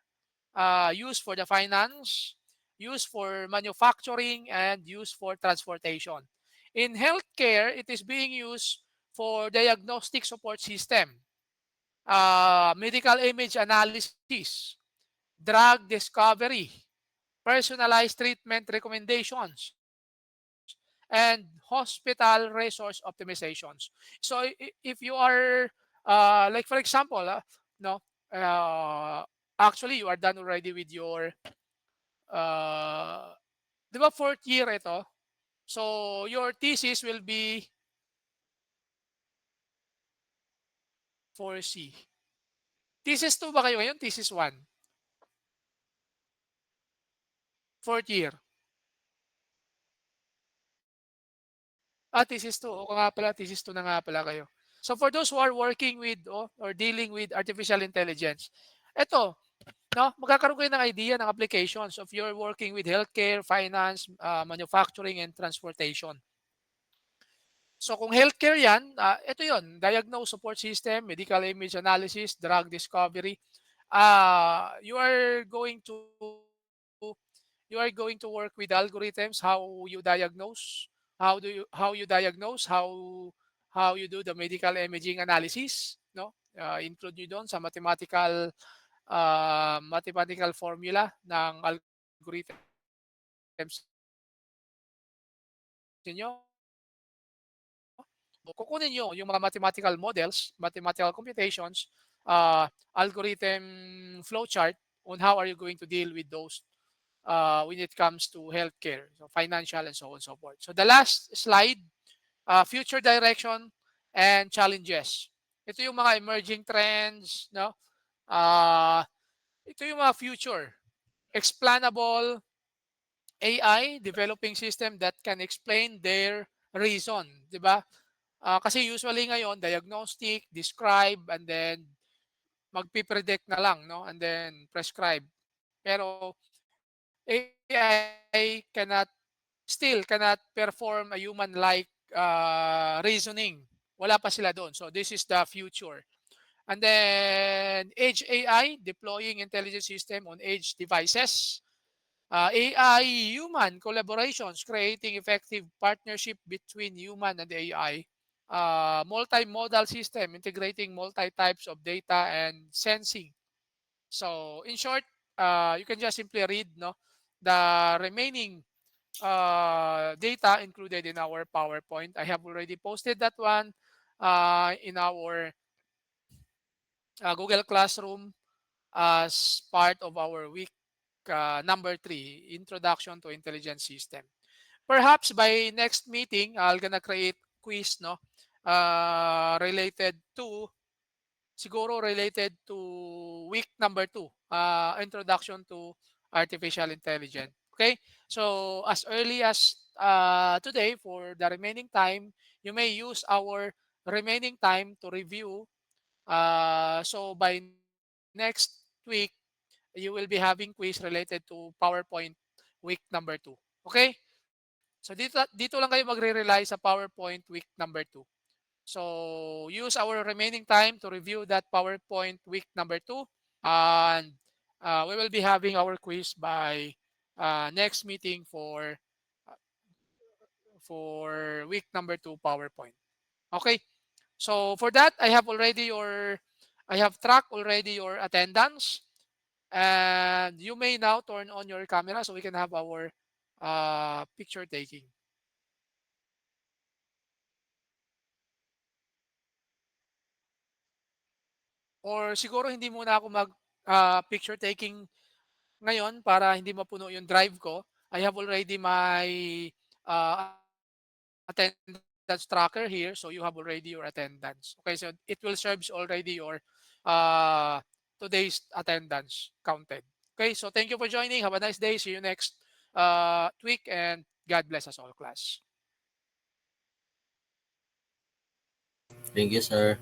used for the finance, used for manufacturing, and used for transportation. In healthcare, it is being used for diagnostic support system, medical image analysis, drug discovery, personalized treatment recommendations, and hospital resource optimizations. So if you are, like for example, no, uh, actually you are done already with your, uh, di ba fourth year ito? So your thesis will be 4C. Thesis 2 ba kayo ngayon? Thesis 1? Fourth year? Thesis 2. O nga pala, thesis 2 na nga pala kayo. So for those who are working with or dealing with artificial intelligence, ito, no, magkakaroon kayo ng idea ng applications of your working with healthcare, finance, manufacturing, and transportation. So kung healthcare yan, ito yon, diagnose support system, medical image analysis, drug discovery. You are going to work with algorithms, how you diagnose, how you diagnose, how you do the medical imaging analysis, no? Include nyo doon sa mathematical formula ng algorithms niyo. Kukunin nyo yung mga mathematical models, mathematical computations, algorithm flowchart on how are you going to deal with those when it comes to healthcare, so financial, and so on and so forth. So the last slide, future direction and challenges. Ito yung mga emerging trends, no? Ito yung mga future. Explainable AI, developing system that can explain their reason, di ba? Kasi usually ngayon, diagnostic, describe, and then magpipredict na lang, no? And then prescribe. Pero AI cannot perform a human-like reasoning. Wala pa sila doon. So this is the future. And then edge AI, deploying intelligent system on edge devices. AI human collaborations, creating effective partnership between human and AI. Multimodal system, integrating multi types of data and sensing. So in short, you can just simply read no the remaining data included in our PowerPoint. I have already posted that one in our Google Classroom as part of our week number 3, Introduction to Intelligent System. Perhaps by next meeting, I'll gonna create quiz no related to siguro related to week number 2, Introduction to Artificial Intelligence. Okay? So as early as today for the remaining time, you may use our remaining time to review. So by next week, you will be having quiz related to PowerPoint week number 2. Okay? So dito lang kayo magre-rely sa PowerPoint week number 2. So use our remaining time to review that PowerPoint week number 2. And we will be having our quiz by next meeting for week number 2 PowerPoint. Okay. So for that, I have tracked already your attendance, and you may now turn on your camera so we can have our picture taking. Or siguro hindi muna ako mag picture taking ngayon para hindi mapuno yung drive ko. I have already my attendance tracker here, so you have already your attendance. Okay, so it will serve already your today's attendance counted. Okay, so thank you for joining. Have a nice day. See you next week, and God bless us all, class. Thank you, sir.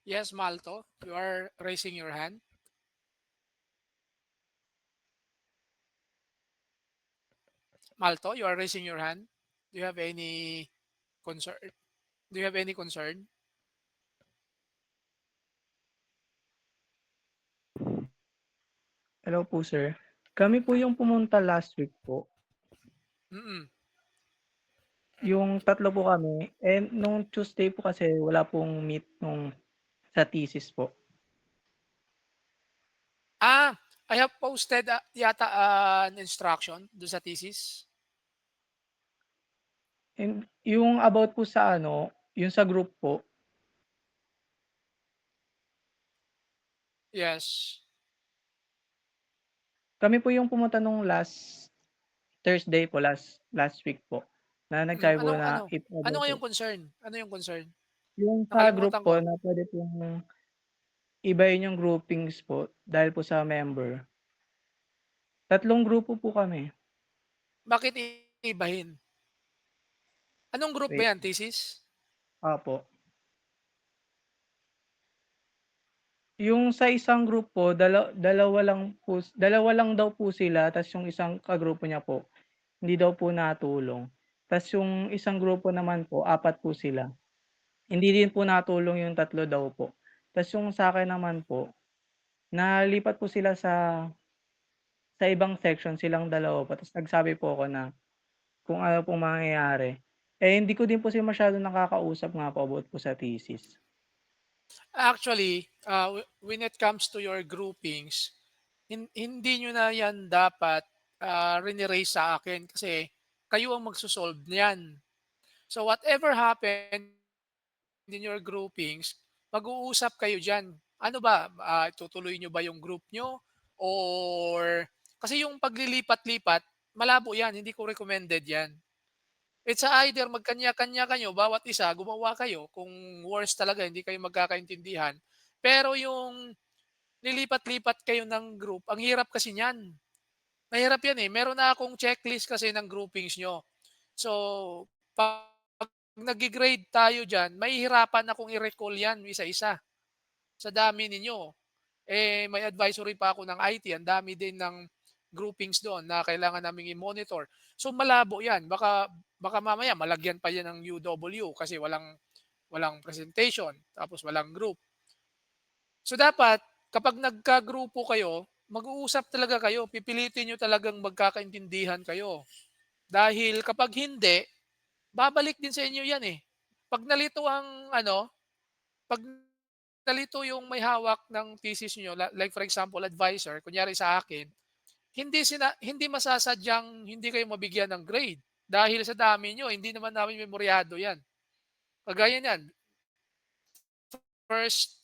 Yes, Malto, you are raising your hand. Malto, you are raising your hand. Do you have any concern? Do you have any concern? Hello po, sir. Kami po yung pumunta last week po. Mm-mm. Yung tatlo po kami, nung Tuesday po kasi wala pong meet nung sa thesis po. I have posted yata an instruction do sa thesis. And yung about po sa ano, yung sa group po, Yes. kami po yung pumunta nung last Thursday po, last week po, na nagsabi po Ano na ano ano if-ever nga po. yung concern? Ano yung concern? Yung sa group Nakalimutan po ko. na puwede pong ibahin yung groupings po dahil po sa member. Tatlong grupo po kami. Bakit iibahin? Anong group ba Wait, yan, thesis? opo. Yung sa isang group po dalawa lang daw po sila ta's yung isang kagrupo niya po, hindi daw po natulong. Ta's yung isang grupo naman po, 4 po sila, hindi din po natulong yung tatlo daw po. Ta's yung sa'kin naman po, nalipat po sila sa ibang section, silang dalawa po ta's nagsabi po ako na kung ano pong mangyayari. Hindi ko din po sila masyadong nakakausap nga po about po sa thesis. Actually, when it comes to your groupings, hindi nyo na yan dapat riniraise sa akin kasi kayo ang magsosolve niyan. So whatever happened in your groupings, mag-uusap kayo dyan. Ano ba, itutuloy niyo ba yung group niyo or kasi yung paglilipat-lipat malabo 'yan, hindi ko recommended 'yan. It's either magkanya-kanya kayo, bawat isa gumawa kayo kung worst talaga hindi kayo magkakaintindihan. Pero yung lilipat-lipat kayo ng group, ang hirap kasi niyan. Mahirap 'yan, eh. Meron na akong checklist kasi ng groupings niyo. So, 'pag nagge-grade tayo diyan, mahihirapan akong i-recall 'yan isa-isa sa dami ninyo. Eh, may advisory pa ako ng IT, ang dami din ng groupings doon na kailangan naming i-monitor. So, malabo 'yan. Baka baka mamaya malagyan pa 'yan ng UW kasi walang walang presentation, tapos walang group. So, dapat kapag nagkagrupo kayo, mag-uusap talaga kayo. Pipilitin niyo talagang magkakaintindihan kayo. Dahil kapag hindi, babalik din sa inyo 'yan, eh. 'Pag nalito ang ano, 'pag nalito yung may hawak ng thesis niyo, like for example advisor, kunyari sa akin, hindi masasadyang hindi kayo mabigyan ng grade. Dahil sa dami niyo, hindi naman namin memoryado 'yan. Kagaya niyan, first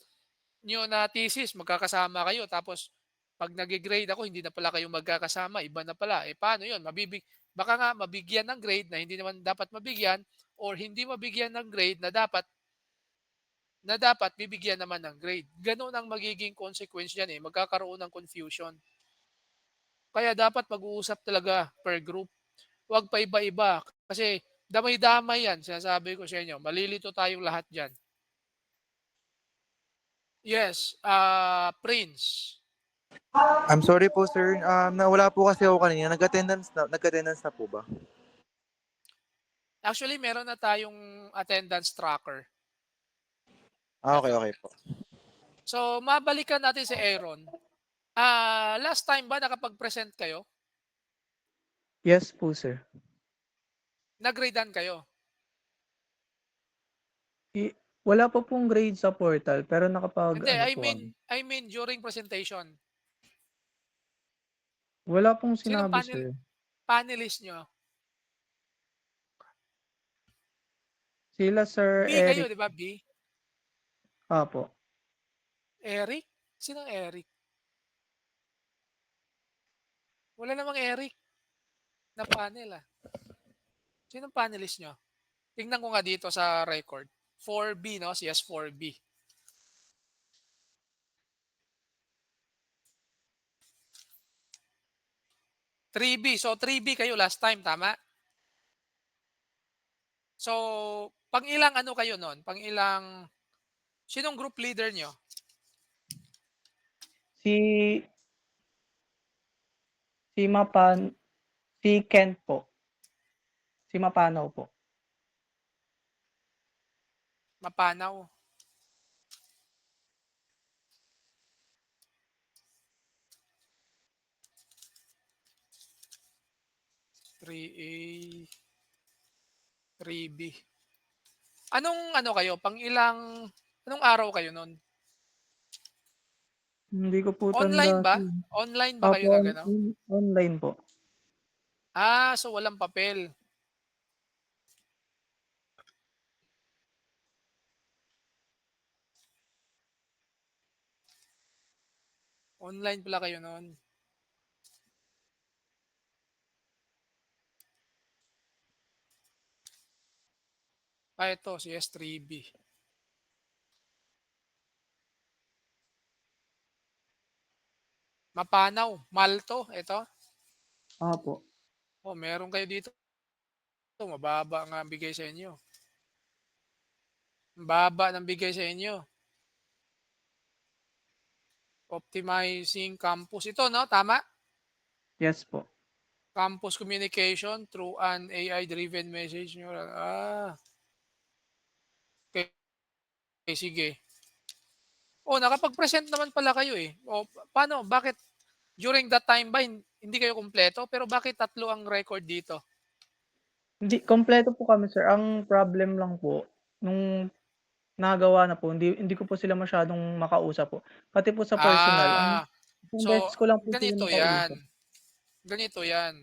niyo na thesis magkakasama kayo tapos 'pag nage-grade ako hindi na pala kayo magkakasama, iba na pala, eh, paano 'yun baka nga mabigyan ng grade na hindi naman dapat mabigyan or hindi mabigyan ng grade na dapat bibigyan naman ng grade. Gano'n ang magiging consequence niyan, eh, magkakaroon ng confusion. Kaya dapat mag-uusap talaga per group, 'wag pa iba-iba kasi damay-damay 'yan sinasabi ko sa inyo, malilito tayong lahat diyan. Yes, Prince. I'm sorry po sir, nawala po kasi ako kanina, nag-attendance na po ba? Actually meron na tayong attendance tracker, Okey, eto. okey po. So mabalikan natin si Aaron. Last time ba nakapag-present kayo? Yes po, sir. Nag-gradean kayo? Wala pa pong grade sa portal pero Hindi, nakapag-ano po kami. I mean during presentation. Wala pong Sinong sinabi, sir. panelist niyo? Sila Sir B kayo, Eric, 'di ba, B? opo. Eric? Sinong Eric? Wala namang Eric na panel, Sinong panelist niyo? Tingnan ko nga dito sa record. 4B 'no, yes 4B. 3B, so 3B kayo last time, tama? So, pang-ilang ano kayo nun? Pang-ilang sinong group leader niyo? Si si Mapan si Kent po, si Mapanaw po. Mapanaw, 3A, 3B. Anong ano kayo, anong araw kayo nun? Hindi ko po tanda, Online ba? sir. Online ba kayo Opo, nag-ano? online po. So walang papel. Online pala kayo nun. Ito si S3B. Mapanaw, Malto, ito. Opo. Oh, meron kayo dito. Mababa nga ang bigay sa inyo. Ang baba ng bigay sa inyo. Optimizing campus. Ito, no? Tama? Yes po. Campus communication through an AI-driven message. Okay, okay, sige. Oh, nakapag-present naman pala kayo eh. O, paano? Bakit during that time ba hindi kayo kumpleto? Pero bakit tatlo ang record dito? Hindi kumpleto po kami, sir. Ang problem lang po nung nagawa na po, hindi ko po sila masyadong makausap po. Pati po sa personal, Ah, isang so beses ko lang po sila ganito nakausap. 'yan. Ganito 'yan.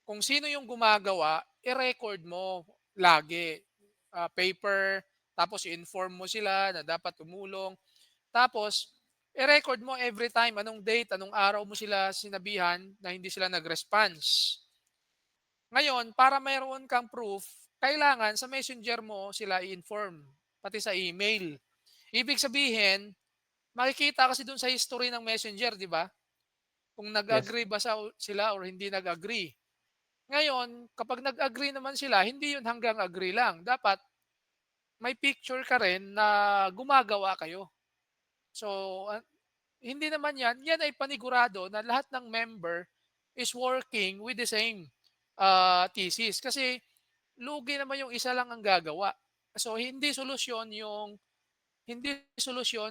Kung sino yung gumagawa, i-record mo lagi. Paper, tapos i-inform mo sila na dapat tumulong. Tapos i-record mo every time anong date, anong araw mo sila sinabihan na hindi sila nag-response. Ngayon, para mayroon kang proof, kailangan sa Messenger mo sila i-inform, pati sa email. Ibig sabihin, makikita kasi dun sa history ng Messenger, di ba? Kung Yes nag-agree po. ba sila or hindi nag-agree. Ngayon, kapag nag-agree naman sila, hindi yun hanggang agree lang. Dapat may picture ka rin na gumagawa kayo. So, hindi naman yan ay panigurado na lahat ng member is working with the same thesis. Kasi lugi naman yung isa lang ang gagawa. So, hindi solusyon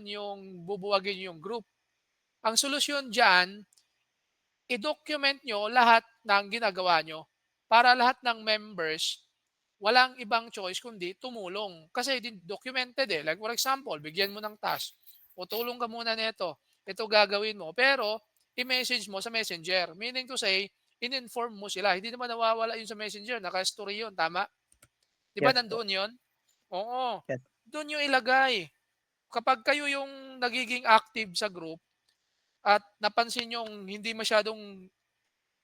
yung bubuwagin yung group. Ang solusyon diyan, i-document nyo lahat ng ginagawa nyo para lahat ng members walang ibang choice kundi tumulong. Kasi din documented eh. Like for example, bigyan mo ng task. O tulong ka muna nito. Ito gagawin mo. Pero i-message mo sa Messenger. Meaning to say, in-inform mo sila. Hindi naman nawawala yun sa Messenger. Naka-story yun. Tama? Di ba Yes po. nandoon yun? Oo. Yes. Doon yung ilagay. Kapag kayo yung nagiging active sa group at napansin yung hindi masyadong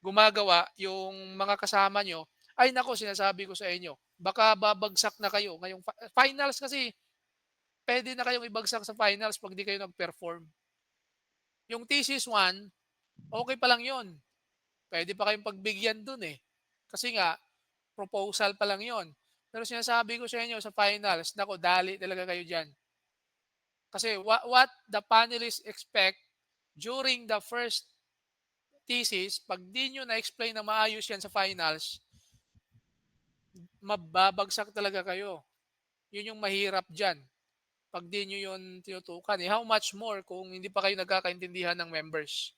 gumagawa yung mga kasama nyo, ay nako, sinasabi ko sa inyo, baka babagsak na kayo. Ngayong finals kasi, pwede na kayong ibagsak sa finals pag di kayo nag-perform. Yung thesis 1, okay pa lang yon. Pwede pa kayong pagbigyan dun eh. Kasi nga, proposal pa lang yon. Pero sinasabi ko sa inyo sa finals, nako, dali talaga kayo dyan. Kasi what the panelists expect during the first thesis, pag di nyo na-explain na maayos yan sa finals, mababagsak talaga kayo. Yun yung mahirap dyan. Pag di nyo yun tinutukan. Eh. How much more kung hindi pa kayo nagkakaintindihan ng members.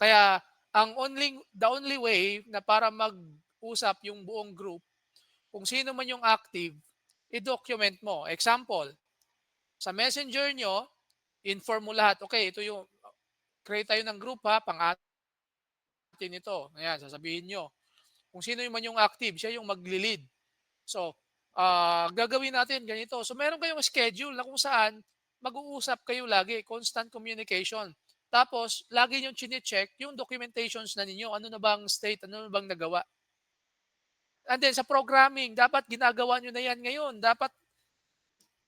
Kaya, the only way na para mag-usap yung buong group, kung sino man yung active, i-document mo. Example, sa messenger nyo, inform mo lahat. Okay, ito yung, create tayo ng group ha, pang-atin ito. Ayan, sasabihin nyo. Kung sino man yung active, siya yung magli-lead. So, gagawin natin ganito. So, meron kayong schedule na kung saan mag-uusap kayo lagi, constant communication. Tapos, lagi nyo chine-check yung documentations na ninyo. Ano na bang state, ano na bang nagawa. And then, sa programming, dapat ginagawa nyo na yan ngayon. Dapat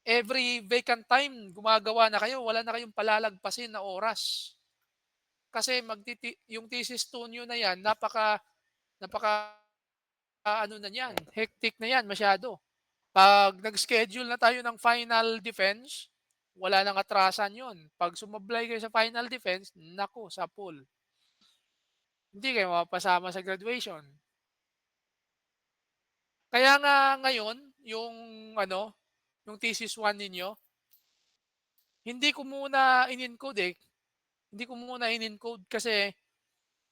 every vacant time, gumagawa na kayo. Wala na kayong palalagpasin na oras. Kasi yung thesis 2 nyo na yan, napaka ano na yan, hectic na yan masyado. Pag nag-schedule na tayo ng final defense, wala nang atrasan yun. Pag sumablay kayo sa final defense, nako, sa pool. Hindi kayo mapasama sa graduation. Kaya nga ngayon, yung thesis 1 ninyo, hindi ko muna in-encode eh. Hindi ko muna in-encode kasi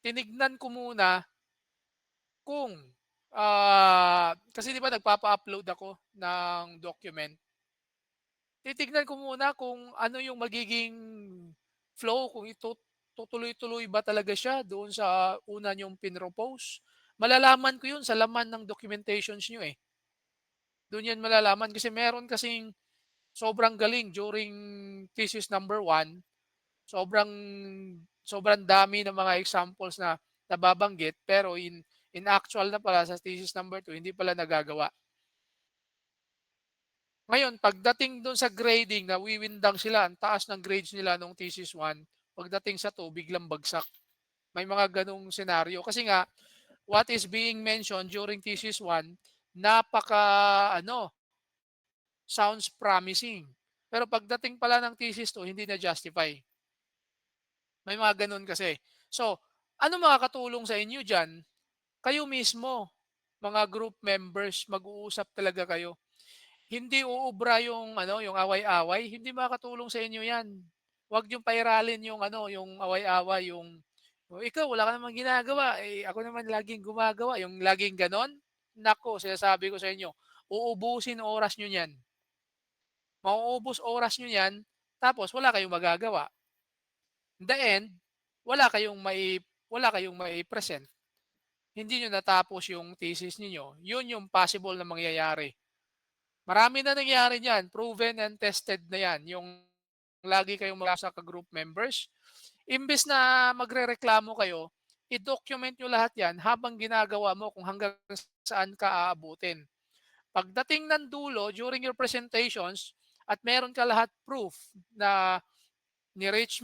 tinignan ko muna kung kasi di ba nagpapa-upload ako ng document. Titignan ko muna kung ano yung magiging flow, kung tutuloy-tuloy ba talaga siya doon sa una niyong pinropose. Malalaman ko yun sa laman ng documentations niyo eh. Doon yan malalaman kasi meron kasing sobrang galing during thesis number 1. Sobrang sobrang dami ng mga examples na nababanggit pero in actual na pala sa thesis number 2 hindi pala nagagawa. Ngayon, pagdating doon sa grading na wiwindang sila, ang taas ng grades nila nung thesis 1, pagdating sa 2, biglang bagsak. May mga ganong senaryo. Kasi nga, what is being mentioned during thesis 1, napaka, sounds promising. Pero pagdating pala ng thesis 2, hindi na justify. May mga ganon kasi. So, ano makakatulong sa inyo dyan? Kayo mismo, mga group members, mag-uusap talaga kayo. Hindi uubra yung away-away, hindi makakatulong sa inyo 'yan. Huwag niyong pairalin yung away-away, "Oh, ikaw wala ka namang ginagawa, eh, ako naman laging gumagawa." Yung laging gano'n, naku, sinasabi ko sa inyo, uubusin oras niyo niyan. Mauubos oras niyo niyan, tapos wala kayong magagawa. In the end, wala kayong mai-present. Hindi niyo natapos yung thesis ninyo. Yun yung possible na mangyayari. Marami na nangyari niyan, proven and tested na yan, yung lagi kayong sa ka-group members. Imbes na magrereklamo kayo, i-document nyo lahat yan habang ginagawa mo kung hanggang saan ka aabutin. Pagdating ng dulo, during your presentations, at meron ka lahat proof na ni-reach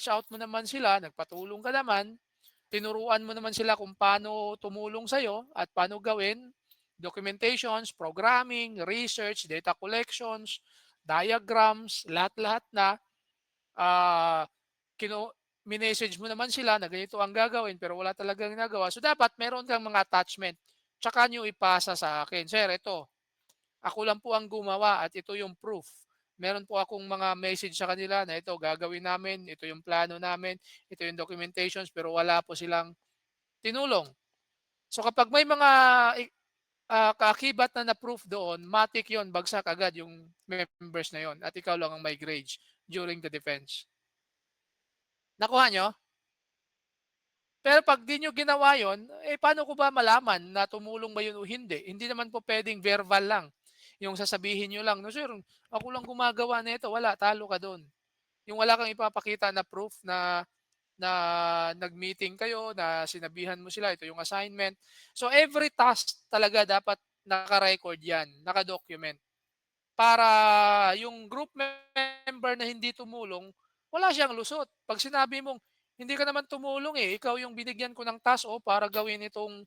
out mo naman sila, nagpatulong ka naman, tinuruan mo naman sila kung paano tumulong sa'yo at paano gawin, documentations, programming, research, data collections, diagrams, lahat-lahat na ah, minessage mo naman sila na ganito ang gagawin pero wala talagang ginagawa. So dapat meron kang mga attachment. Tsaka nyo ipasa sa akin. Sir, ito, ako lang po ang gumawa at ito yung proof. Meron po akong mga message sa kanila na ito gagawin namin, ito yung plano namin, ito yung documentations pero wala po silang tinulong. So kapag may mga kaakibat na proof doon, matik yon, bagsak agad yung members na yon at ikaw lang ang may grades during the defense. Nakuha nyo? Pero pag di nyo ginawa yon, paano ko ba malaman na tumulong ba yun o hindi? Hindi naman po pwedeng verbal lang. Yung sasabihin nyo lang, no sir, ako lang gumagawa na ito, wala, talo ka doon. Yung wala kang ipapakita na proof na nag-meeting kayo, na sinabihan mo sila, ito yung assignment. So every task talaga dapat naka-record yan, naka-document. Para yung group member na hindi tumulong, wala siyang lusot. Pag sinabi mong, hindi ka naman tumulong ikaw yung binigyan ko ng task para gawin itong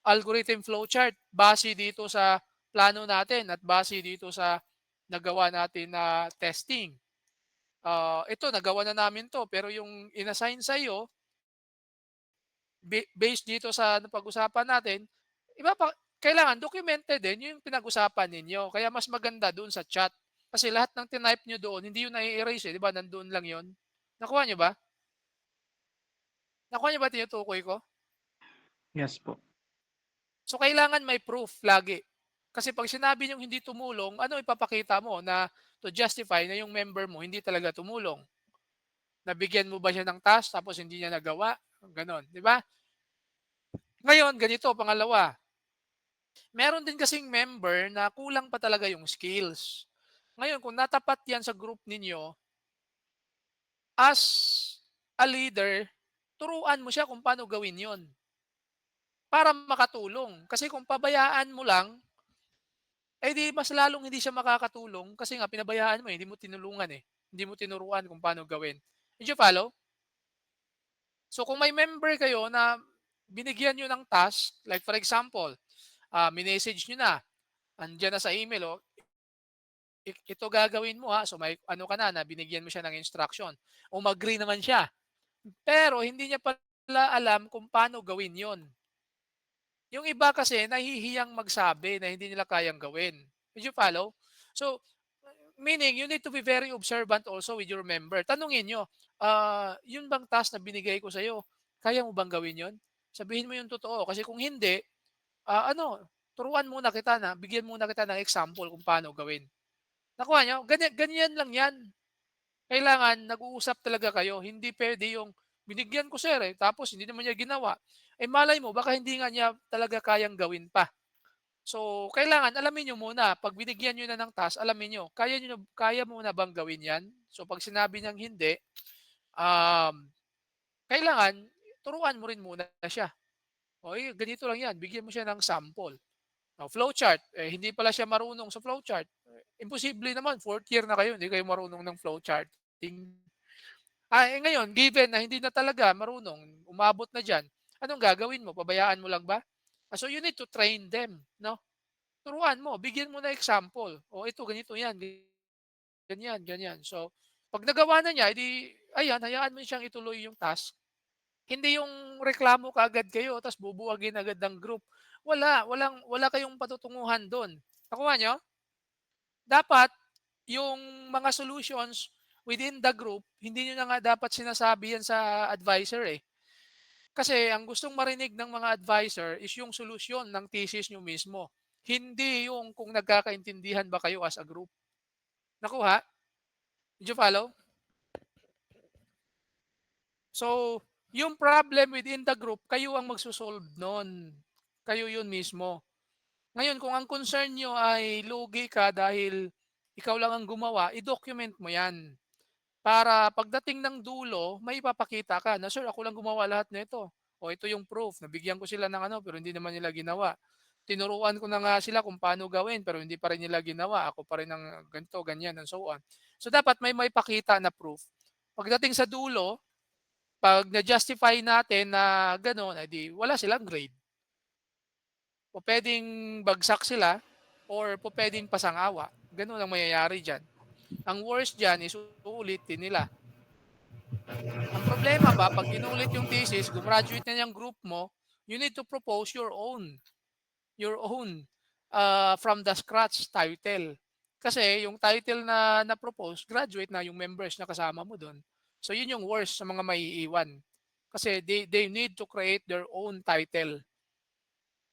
algorithm flowchart base dito sa plano natin at base dito sa nagawa natin na testing. Ito, nagawa na namin to, pero yung inassign sa iyo, based dito sa pag-usapan natin, kailangan documented din yung pinag-usapan ninyo. Kaya mas maganda doon sa chat. Kasi lahat ng tinype nyo doon, hindi yun na-erase di ba? Nandoon lang yun. Nakuha nyo ba? Nakuha nyo ba tinutukoy ko? Yes po. So, kailangan may proof lagi. Kasi pag sinabi nyo hindi tumulong, ano ipapakita mo na to justify na yung member mo hindi talaga tumulong? Nabigyan mo ba siya ng task tapos hindi niya nagawa? Ganon, di ba? Ngayon, ganito, pangalawa. Meron din kasing member na kulang pa talaga yung skills. Ngayon, kung natapat yan sa group ninyo, as a leader, turuan mo siya kung paano gawin yon para makatulong. Kasi kung pabayaan mo lang, di mas lalong hindi siya makakatulong kasi nga pinabayaan mo, hindi mo tinulungan Hindi mo tinuruan kung paano gawin. Did you follow? So kung may member kayo na binigyan nyo ng task, like for example, minessage nyo na, andyan na sa email, ito gagawin mo ha. So may ano ka na binigyan mo siya ng instruction. Umag-agree naman siya. Pero hindi niya pala alam kung paano gawin 'yon. Yung iba kasi nahihiyang magsabi na hindi nila kayang gawin. Did you follow? So meaning you need to be very observant also with your member. Tanungin niyo, yun bang task na binigay ko sa iyo, kaya mo bang gawin 'yon? Sabihin mo yung totoo kasi kung hindi, turuan muna kita bigyan muna kita ng example kung paano gawin. Nakuha niyo? Ganyan lang 'yan. Kailangan nag-uusap talaga kayo. Hindi puwede yung binigyan ko sir tapos hindi naman niya ginawa. Malay mo baka hindi nga niya talaga kayang gawin pa. So, kailangan alamin niyo muna, 'pag binigyan niyo na ng task, alamin niyo, kaya mo na bang gawin 'yan? So, 'pag sinabi niyang hindi, um, kailangan turuan mo rin muna siya. Ganito lang 'yan, bigyan mo siya ng sample. Flowchart, hindi pala siya marunong sa flowchart. Imposible naman, 4th year na kayo, hindi kayo marunong ng flowcharting. Ngayon, given na hindi na talaga marunong, umabot na diyan, anong gagawin mo? Pabayaan mo lang ba? So you need to train them, no? Turuan mo, bigyan mo na example. Ito ganito 'yan, ganyan, ganyan. So, pag nagawa na niya, ayan, hayaan mo siyang ituloy yung task. Hindi yung reklamo kaagad kayo tapos bubuwagin agad ng group. Wala kayong patutunguhan do'n. Nakuha niyo? Dapat yung mga solutions within the group, hindi niyo na nga dapat sinasabi yan sa advisor Kasi ang gustong marinig ng mga advisor is yung solusyon ng thesis niyo mismo. Hindi yung kung nagkakaintindihan ba kayo as a group. Nakuha? Did you follow? So, yung problem within the group, kayo ang magsosolve nun. Kayo yun mismo. Ngayon, kung ang concern nyo ay lugi ka dahil ikaw lang ang gumawa, i-document mo yan. Para pagdating ng dulo, may ipapakita ka na, "Sir, ako lang gumawa lahat nito. O ito yung proof, nabigyan ko sila ng ano, pero hindi naman nila ginawa. Tinuruan ko na nga sila kung paano gawin, pero hindi pa rin nila ginawa. Ako pa rin ang ganito, ganyan, and so on." So dapat may maipakita na proof. Pagdating sa dulo, pag na-justify natin na gano'n, edi wala silang grade. Pupuwedeng bagsak sila or pupuwedeng pasang-awa. Gano'n ang mangyayari diyan. Ang worst diyan is uulitin nila. Ang problema ba, pag inulit yung thesis, gumraduate na yung group mo, you need to propose your own from the scratch title. Kasi yung title na na-propose, graduate na yung members na kasama mo doon. So yun yung worst sa mga maiiwan. Kasi they need to create their own title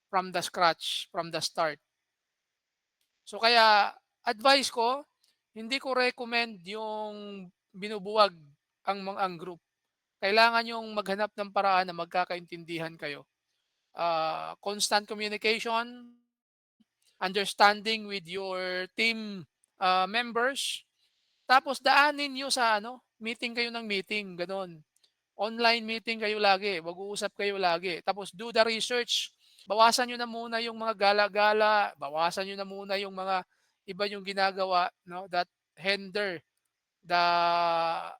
from the scratch, from the start. So kaya advice ko, hindi ko recommend yung binubuwag ang group. Kailangan yung maghanap ng paraan na magkakaintindihan kayo. Constant communication, understanding with your team members, tapos daanin nyo sa ano, meeting kayo ng meeting, gano'n. Online meeting kayo lagi, mag-uusap kayo lagi. Tapos do the research. Bawasan nyo na muna yung mga gala-gala, bawasan nyo na muna yung mga iba yung ginagawa, no, that hinder the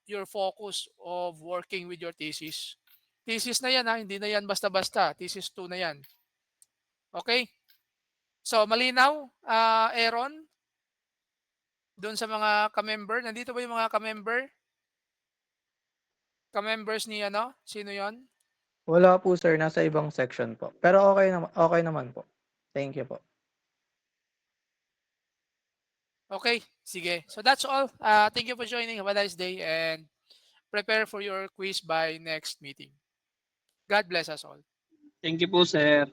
your focus of working with your thesis. Thesis na yan ha, hindi na yan basta-basta. Thesis 2 na yan. Okay? So, malinaw, Aaron, doon sa mga ka-member. Nandito ba yung mga ka-member? Ka-members ni ano? Sino yon? Wala po sir, nasa ibang section po. Pero okay naman po. Thank you po. Okay, sige. So that's all. Thank you for joining. Have a nice day and prepare for your quiz by next meeting. God bless us all. Thank you po, sir.